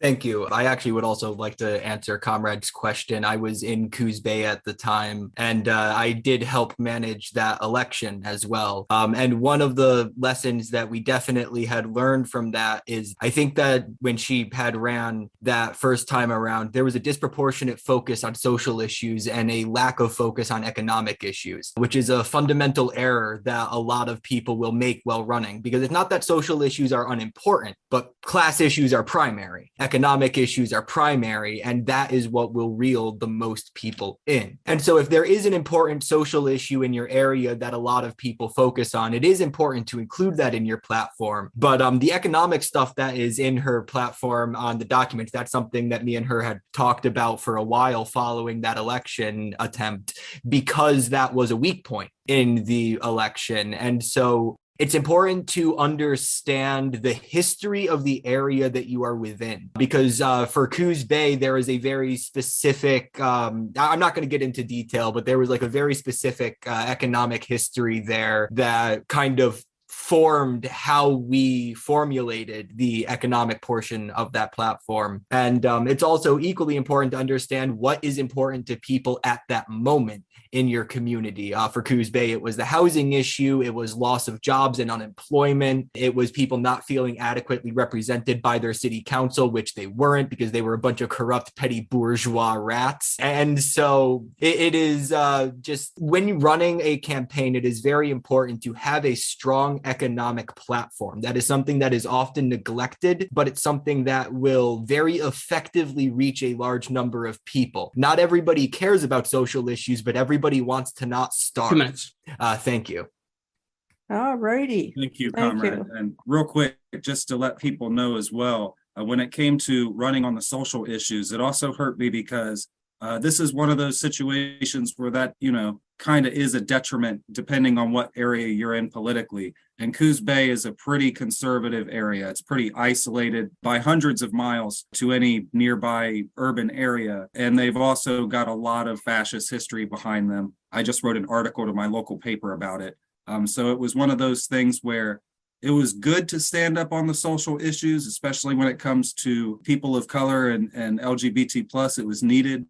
Thank you. I actually would also like to answer Comrade's question. I was in Coos Bay at the time, and I did help manage that election as well. And one of the lessons that we definitely had learned from that is I think that when she had ran that first time around, there was a disproportionate focus on social issues and a lack of focus on economic issues, which is a fundamental error that a lot of people will make while running, because it's not that social issues are unimportant, but class issues are primary. Economic issues are primary, and that is what will reel the most people in. And so if there is an important social issue in your area that a lot of people focus on, it is important to include that in your platform. But the economic stuff that is in her platform on the documents, that's something that me and her had talked about for a while following that election attempt, because that was a weak point in the election. And so it's important to understand the history of the area that you are within, because for Coos Bay, there is a very specific, I'm not going to get into detail, but there was like a very specific economic history there that kind of formed how we formulated the economic portion of that platform. And it's also equally important to understand what is important to people at that moment in your community. For Coos Bay, it was the housing issue, it was loss of jobs and unemployment, it was people not feeling adequately represented by their city council, which they weren't because they were a bunch of corrupt petty bourgeois rats. And so it is just when running a campaign, it is very important to have a strong economic platform. That is something that is often neglected, but it's something that will very effectively reach a large number of people. Not everybody cares about social issues, but everybody wants to not starve. 2 minutes. Thank you. All righty. Thank you, Comrade. And real quick, just to let people know as well, when it came to running on the social issues, it also hurt me because this is one of those situations where that, you know, kind of is a detriment depending on what area you're in politically. And Coos Bay is a pretty conservative area. It's pretty isolated by hundreds of miles to any nearby urban area. And they've also got a lot of fascist history behind them. I just wrote an article to my local paper about it. So it was one of those things where it was good to stand up on the social issues, especially when it comes to people of color and LGBT plus. It was needed.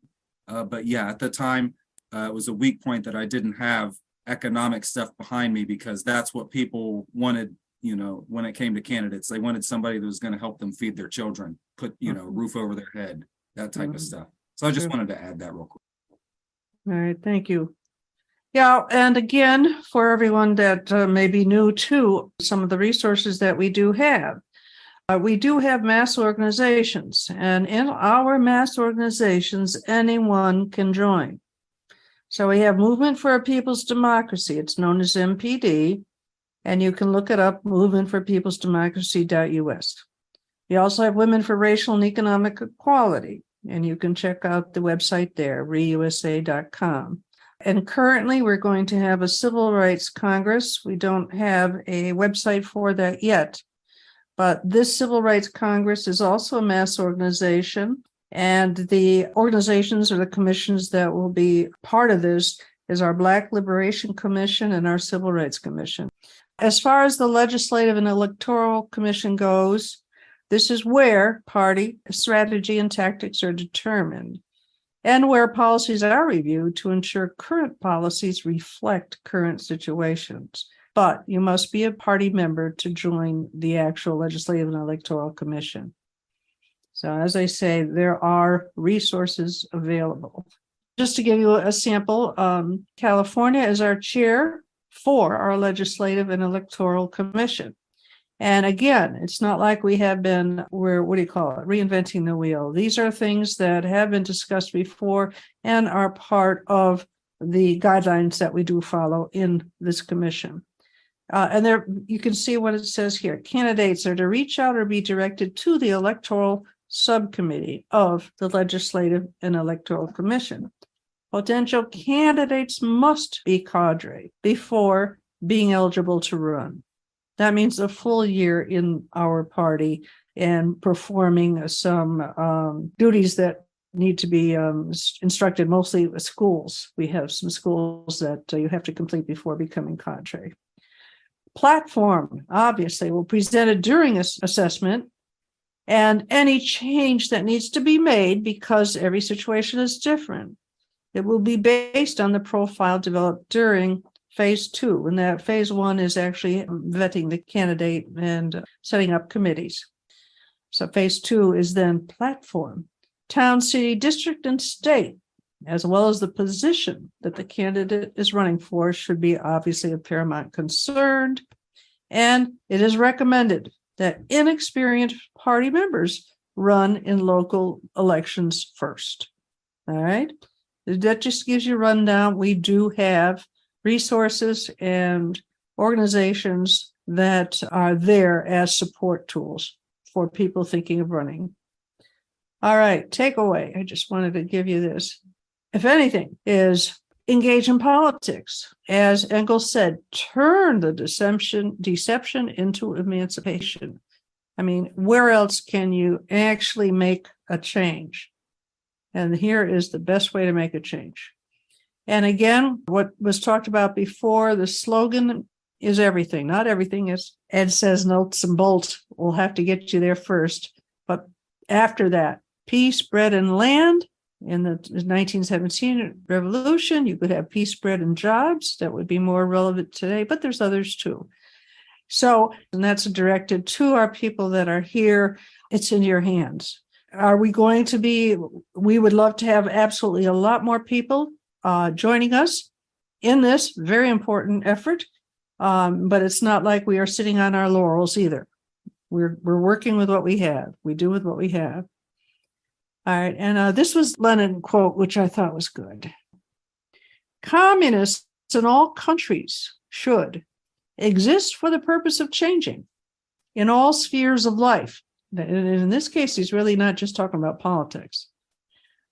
But yeah, at the time, it was a weak point that I didn't have economic stuff behind me, because that's what people wanted, you know, when it came to candidates. They wanted somebody that was going to help them feed their children, put, you know, roof over their head, that type of stuff. So I just wanted to add that real quick. All right, thank you. Yeah, and again, for everyone that may be new to some of the resources that we do have mass organizations, and in our mass organizations, anyone can join. So we have Movement for a People's Democracy. It's known as MPD, and you can look it up, movementforpeoplesdemocracy.us. We also have Women for Racial and Economic Equality. And you can check out the website there, reusa.com. And currently, we're going to have a Civil Rights Congress. We don't have a website for that yet. But this Civil Rights Congress is also a mass organization. And the organizations or the commissions that will be part of this is our Black Liberation Commission and our Civil Rights Commission. As far as the Legislative and Electoral Commission goes, this is where party strategy and tactics are determined and where policies are reviewed to ensure current policies reflect current situations. But you must be a party member to join the actual Legislative and Electoral Commission. So as I say, there are resources available. Just to give you a sample, California is our chair for our Legislative and Electoral Commission. And again, it's not like we have been, reinventing the wheel. These are things that have been discussed before and are part of the guidelines that we do follow in this commission. And there you can see what it says here. Candidates are to reach out or be directed to the electoral subcommittee of the Legislative and Electoral Commission. Potential candidates must be cadre before being eligible to run. That means a full year in our party and performing some duties that need to be instructed, mostly with schools. We have some schools that you have to complete before becoming cadre. Platform, obviously, will be presented during this assessment, and any change that needs to be made, because every situation is different, it will be based on the profile developed during phase 2, and that phase 1 is actually vetting the candidate and setting up committees. So phase 2 is then platform, town, city, district, and state, as well as the position that the candidate is running for, should be obviously of paramount concern. And it is recommended that inexperienced party members run in local elections first. All right. That just gives you a rundown. We do have resources and organizations that are there as support tools for people thinking of running. All right, takeaway. I just wanted to give you this. If anything, is engage in politics. As Engels said, turn the deception into emancipation. I mean, where else can you actually make a change? And here is the best way to make a change. And again, what was talked about before, the slogan is everything. Not everything, as Ed says, nuts and bolts will have to get you there first. But after that, peace, bread, and land. In the 1917 revolution, you could have peace, bread, and jobs. That would be more relevant today, but there's others too. So, and that's directed to our people that are here. It's in your hands. Are we going to be, we would love to have absolutely a lot more people joining us in this very important effort. But it's not like we are sitting on our laurels either. We're working with what we have. We do with what we have. All right. And this was Lenin quote, which I thought was good. Communists in all countries should exist for the purpose of changing in all spheres of life. And in this case, he's really not just talking about politics.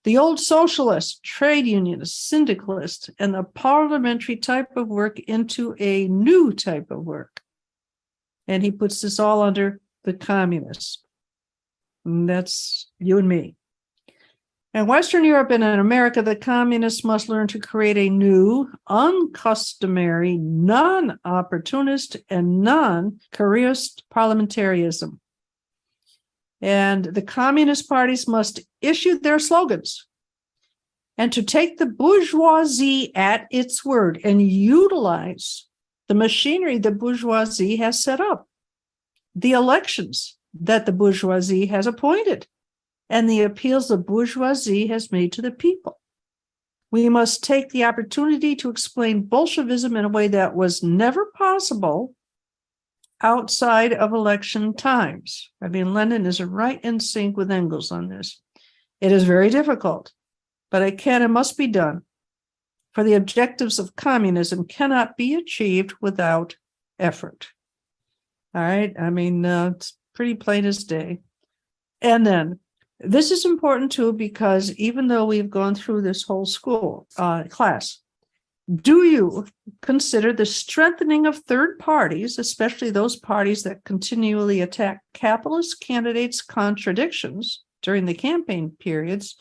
The old socialist, trade unionist, syndicalist, and the parliamentary type of work into a new type of work. And he puts this all under the communists. And that's you and me. In Western Europe and in America, the communists must learn to create a new, uncustomary, non-opportunist, and non-careerist parliamentarism. And the communist parties must issue their slogans and to take the bourgeoisie at its word and utilize the machinery the bourgeoisie has set up, the elections that the bourgeoisie has appointed, and the appeals the bourgeoisie has made to the people. We must take the opportunity to explain Bolshevism in a way that was never possible outside of election times. I mean, Lenin is right in sync with Engels on this. It is very difficult, but it can and must be done. For the objectives of communism cannot be achieved without effort. All right. I mean, it's pretty plain as day. And then This is important too, because even though we've gone through this whole school class, do you consider the strengthening of third parties, especially those parties that continually attack capitalist candidates' contradictions during the campaign periods,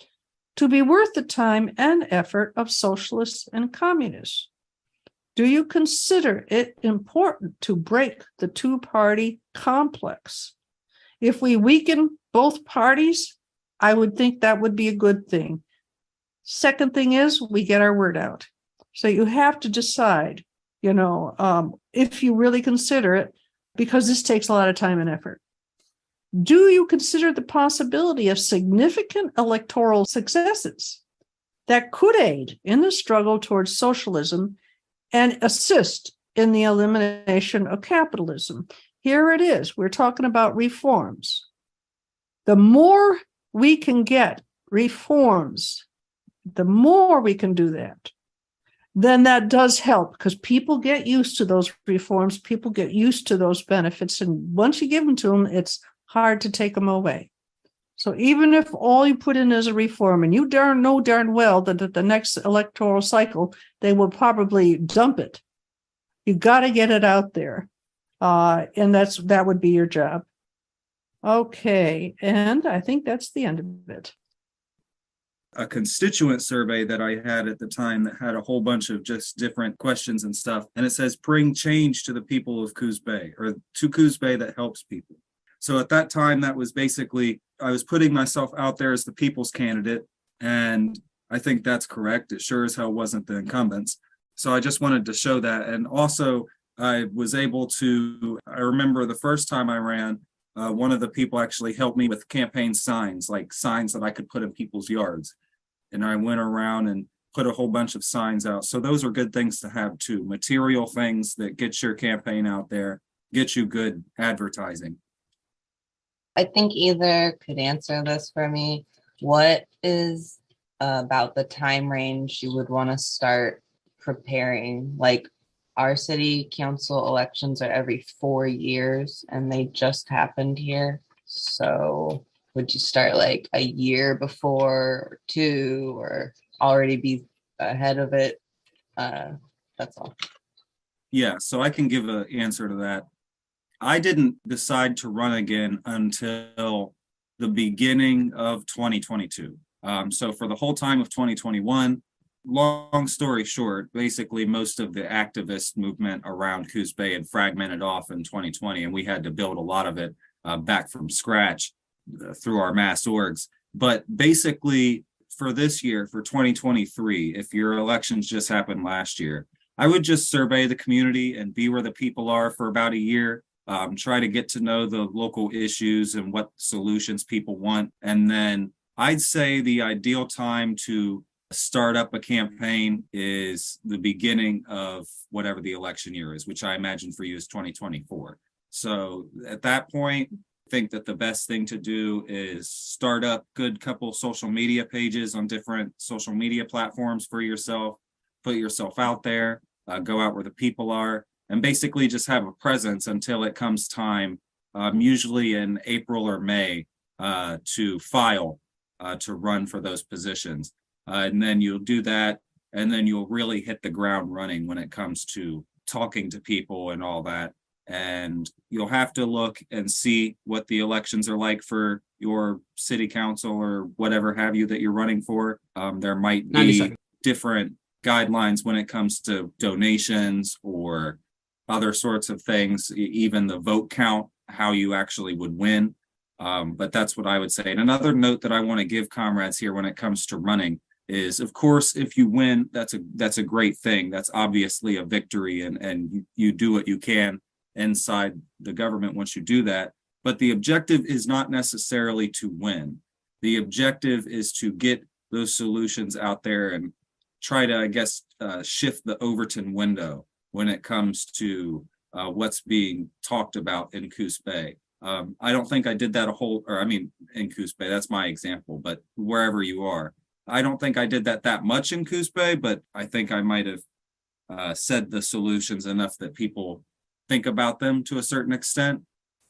to be worth the time and effort of socialists and communists? Do you consider it important to break the two-party complex? If we weaken both parties, I would think that would be a good thing. Second thing is, we get our word out. So you have to decide, if you really consider it, because this takes a lot of time and effort. Do you consider the possibility of significant electoral successes that could aid in the struggle towards socialism and assist in the elimination of capitalism? Here it is. We're talking about reforms. The more we can get reforms, the more we can do that, then that does help, because people get used to those reforms, people get used to those benefits, and once you give them to them, it's hard to take them away. So even if all you put in is a reform, and you know darn well that at the next electoral cycle, they will probably dump it, you got to get it out there. And that would be your job. Okay, and I think that's the end of it. A constituent survey that I had at the time that had a whole bunch of just different questions and stuff. And it says, bring change to the people of Coos Bay, or to Coos Bay that helps people. So at that time, that was basically, I was putting myself out there as the people's candidate. And I think that's correct. It sure as hell wasn't the incumbents. So I just wanted to show that. And also I was able to, I remember the first time I ran, one of the people actually helped me with campaign signs, like signs that I could put in people's yards. And I went around and put a whole bunch of signs out. So those are good things to have too. Material things that get your campaign out there, get you good advertising. I think either could answer this for me. What is about the time range you would want to start preparing? Like, our city council elections are every 4 years and they just happened here. So would you start like a year before or two, or already be ahead of it? That's all. Yeah, so I can give an answer to that. I didn't decide to run again until the beginning of 2022. So for the whole time of 2021, long story short, basically most of the activist movement around Coos Bay had fragmented off in 2020, and we had to build a lot of it back from scratch through our mass orgs. But basically for this year, for 2023, if your elections just happened last year, I would just survey the community and be where the people are for about a year. Try to get to know the local issues and what solutions people want. And then I'd say the ideal time to start up a campaign is the beginning of whatever the election year is, which I imagine for you is 2024. So at that point, I think that the best thing to do is start up good couple social media pages on different social media platforms for yourself, put yourself out there, go out where the people are, and basically just have a presence until it comes time, usually in April or May, to file to run for those positions. And then you'll do that, and then you'll really hit the ground running when it comes to talking to people and all that. And you'll have to look and see what the elections are like for your city council or whatever have you that you're running for. There might be different guidelines when it comes to donations or other sorts of things, even the vote count, how you actually would win. But that's what I would say. And another note that I want to give comrades here when it comes to running is, of course, if you win, that's a great thing. That's obviously a victory, and you do what you can inside the government once you do that. But the objective is not necessarily to win. The objective is to get those solutions out there and try to, I guess, shift the Overton window when it comes to what's being talked about in Coos Bay. I don't think I did that in Coos Bay, that's my example, but wherever you are, I don't think I did that much in Coos Bay, but I think I might have said the solutions enough that people think about them to a certain extent.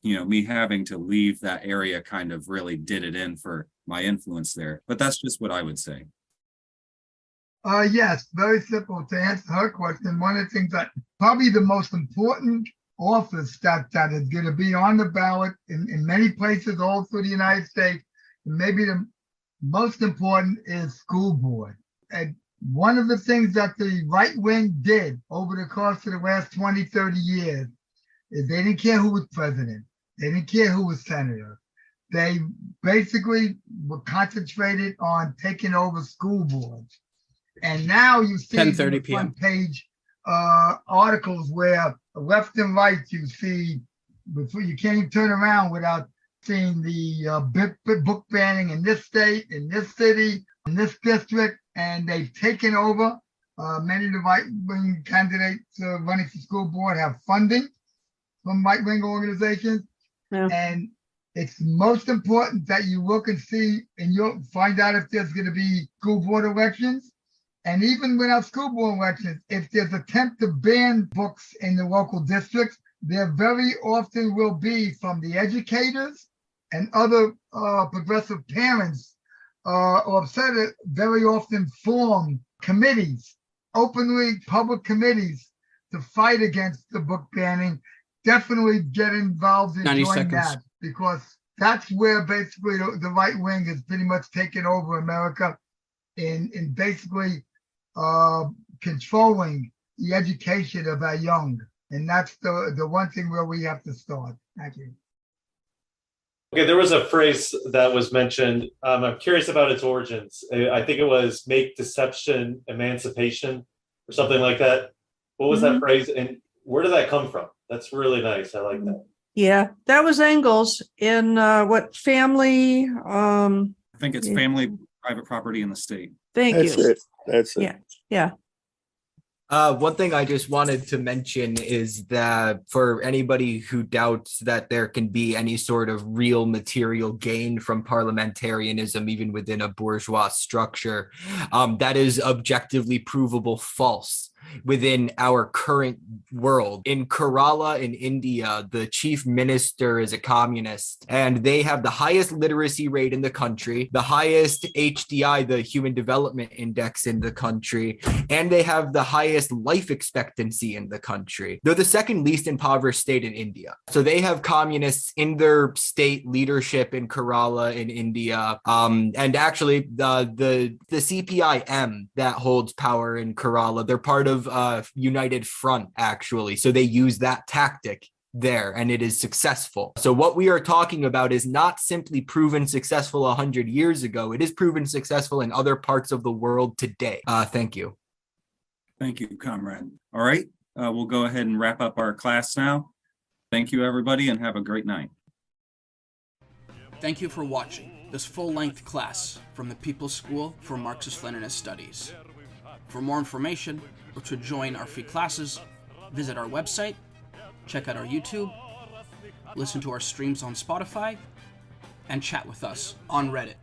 You know, me having to leave that area kind of really did it in for my influence there. But that's just what I would say. Yes, very simple to answer her question. One of the things that probably the most important office that is going to be on the ballot in many places all through the United States, and maybe the most important is school board. And one of the things that the right wing did over the course of the last 20, 30 years is they didn't care who was president. They didn't care who was senator. They basically were concentrated on taking over school boards. And now you see 10:30 p.m. front page articles where left and right you see, before you can't even turn around without seeing the book banning in this state, in this city, in this district, and they've taken over. Many of the right-wing candidates running for school board have funding from right-wing organizations. Yeah. And it's most important that you look and see, and you'll find out if there's going to be school board elections. And even without school board elections, if there's attempt to ban books in the local districts, there very often will be from the educators and other progressive parents or senators very often form committees, openly public committees to fight against the book banning. Definitely get involved in 90 joining seconds. that, because that's where basically the right wing has pretty much taken over America in basically controlling the education of our young. And that's the one thing where we have to start. Thank you. Okay, there was a phrase that was mentioned. I'm curious about its origins. I think it was "make deception emancipation" or something like that. What was that phrase, and where did that come from? That's really nice. I like that. Yeah, that was Engels in what family? I think it's family, private property in the state. Thank That's you. it. That's it. Yeah, yeah. One thing I just wanted to mention is that for anybody who doubts that there can be any sort of real material gain from parliamentarianism, even within a bourgeois structure, that is objectively provable false within our current world. In Kerala in India, the chief minister is a communist, and they have the highest literacy rate in the country, the highest HDI, the Human Development Index in the country, and they have the highest life expectancy in the country. They're the second least impoverished state in India. So they have communists in their state leadership in Kerala in India. And actually the CPIM that holds power in Kerala, they're part of United Front, actually. So they use that tactic there, and it is successful. So what we are talking about is not simply proven successful 100 years ago. It is proven successful in other parts of the world today. Thank you. Thank you, Kamryn. All right, we'll go ahead and wrap up our class now. Thank you, everybody, and have a great night. Thank you for watching this full-length class from the People's School for Marxist-Leninist Studies. For more information or to join our free classes, visit our website, check out our YouTube, listen to our streams on Spotify, and chat with us on Reddit.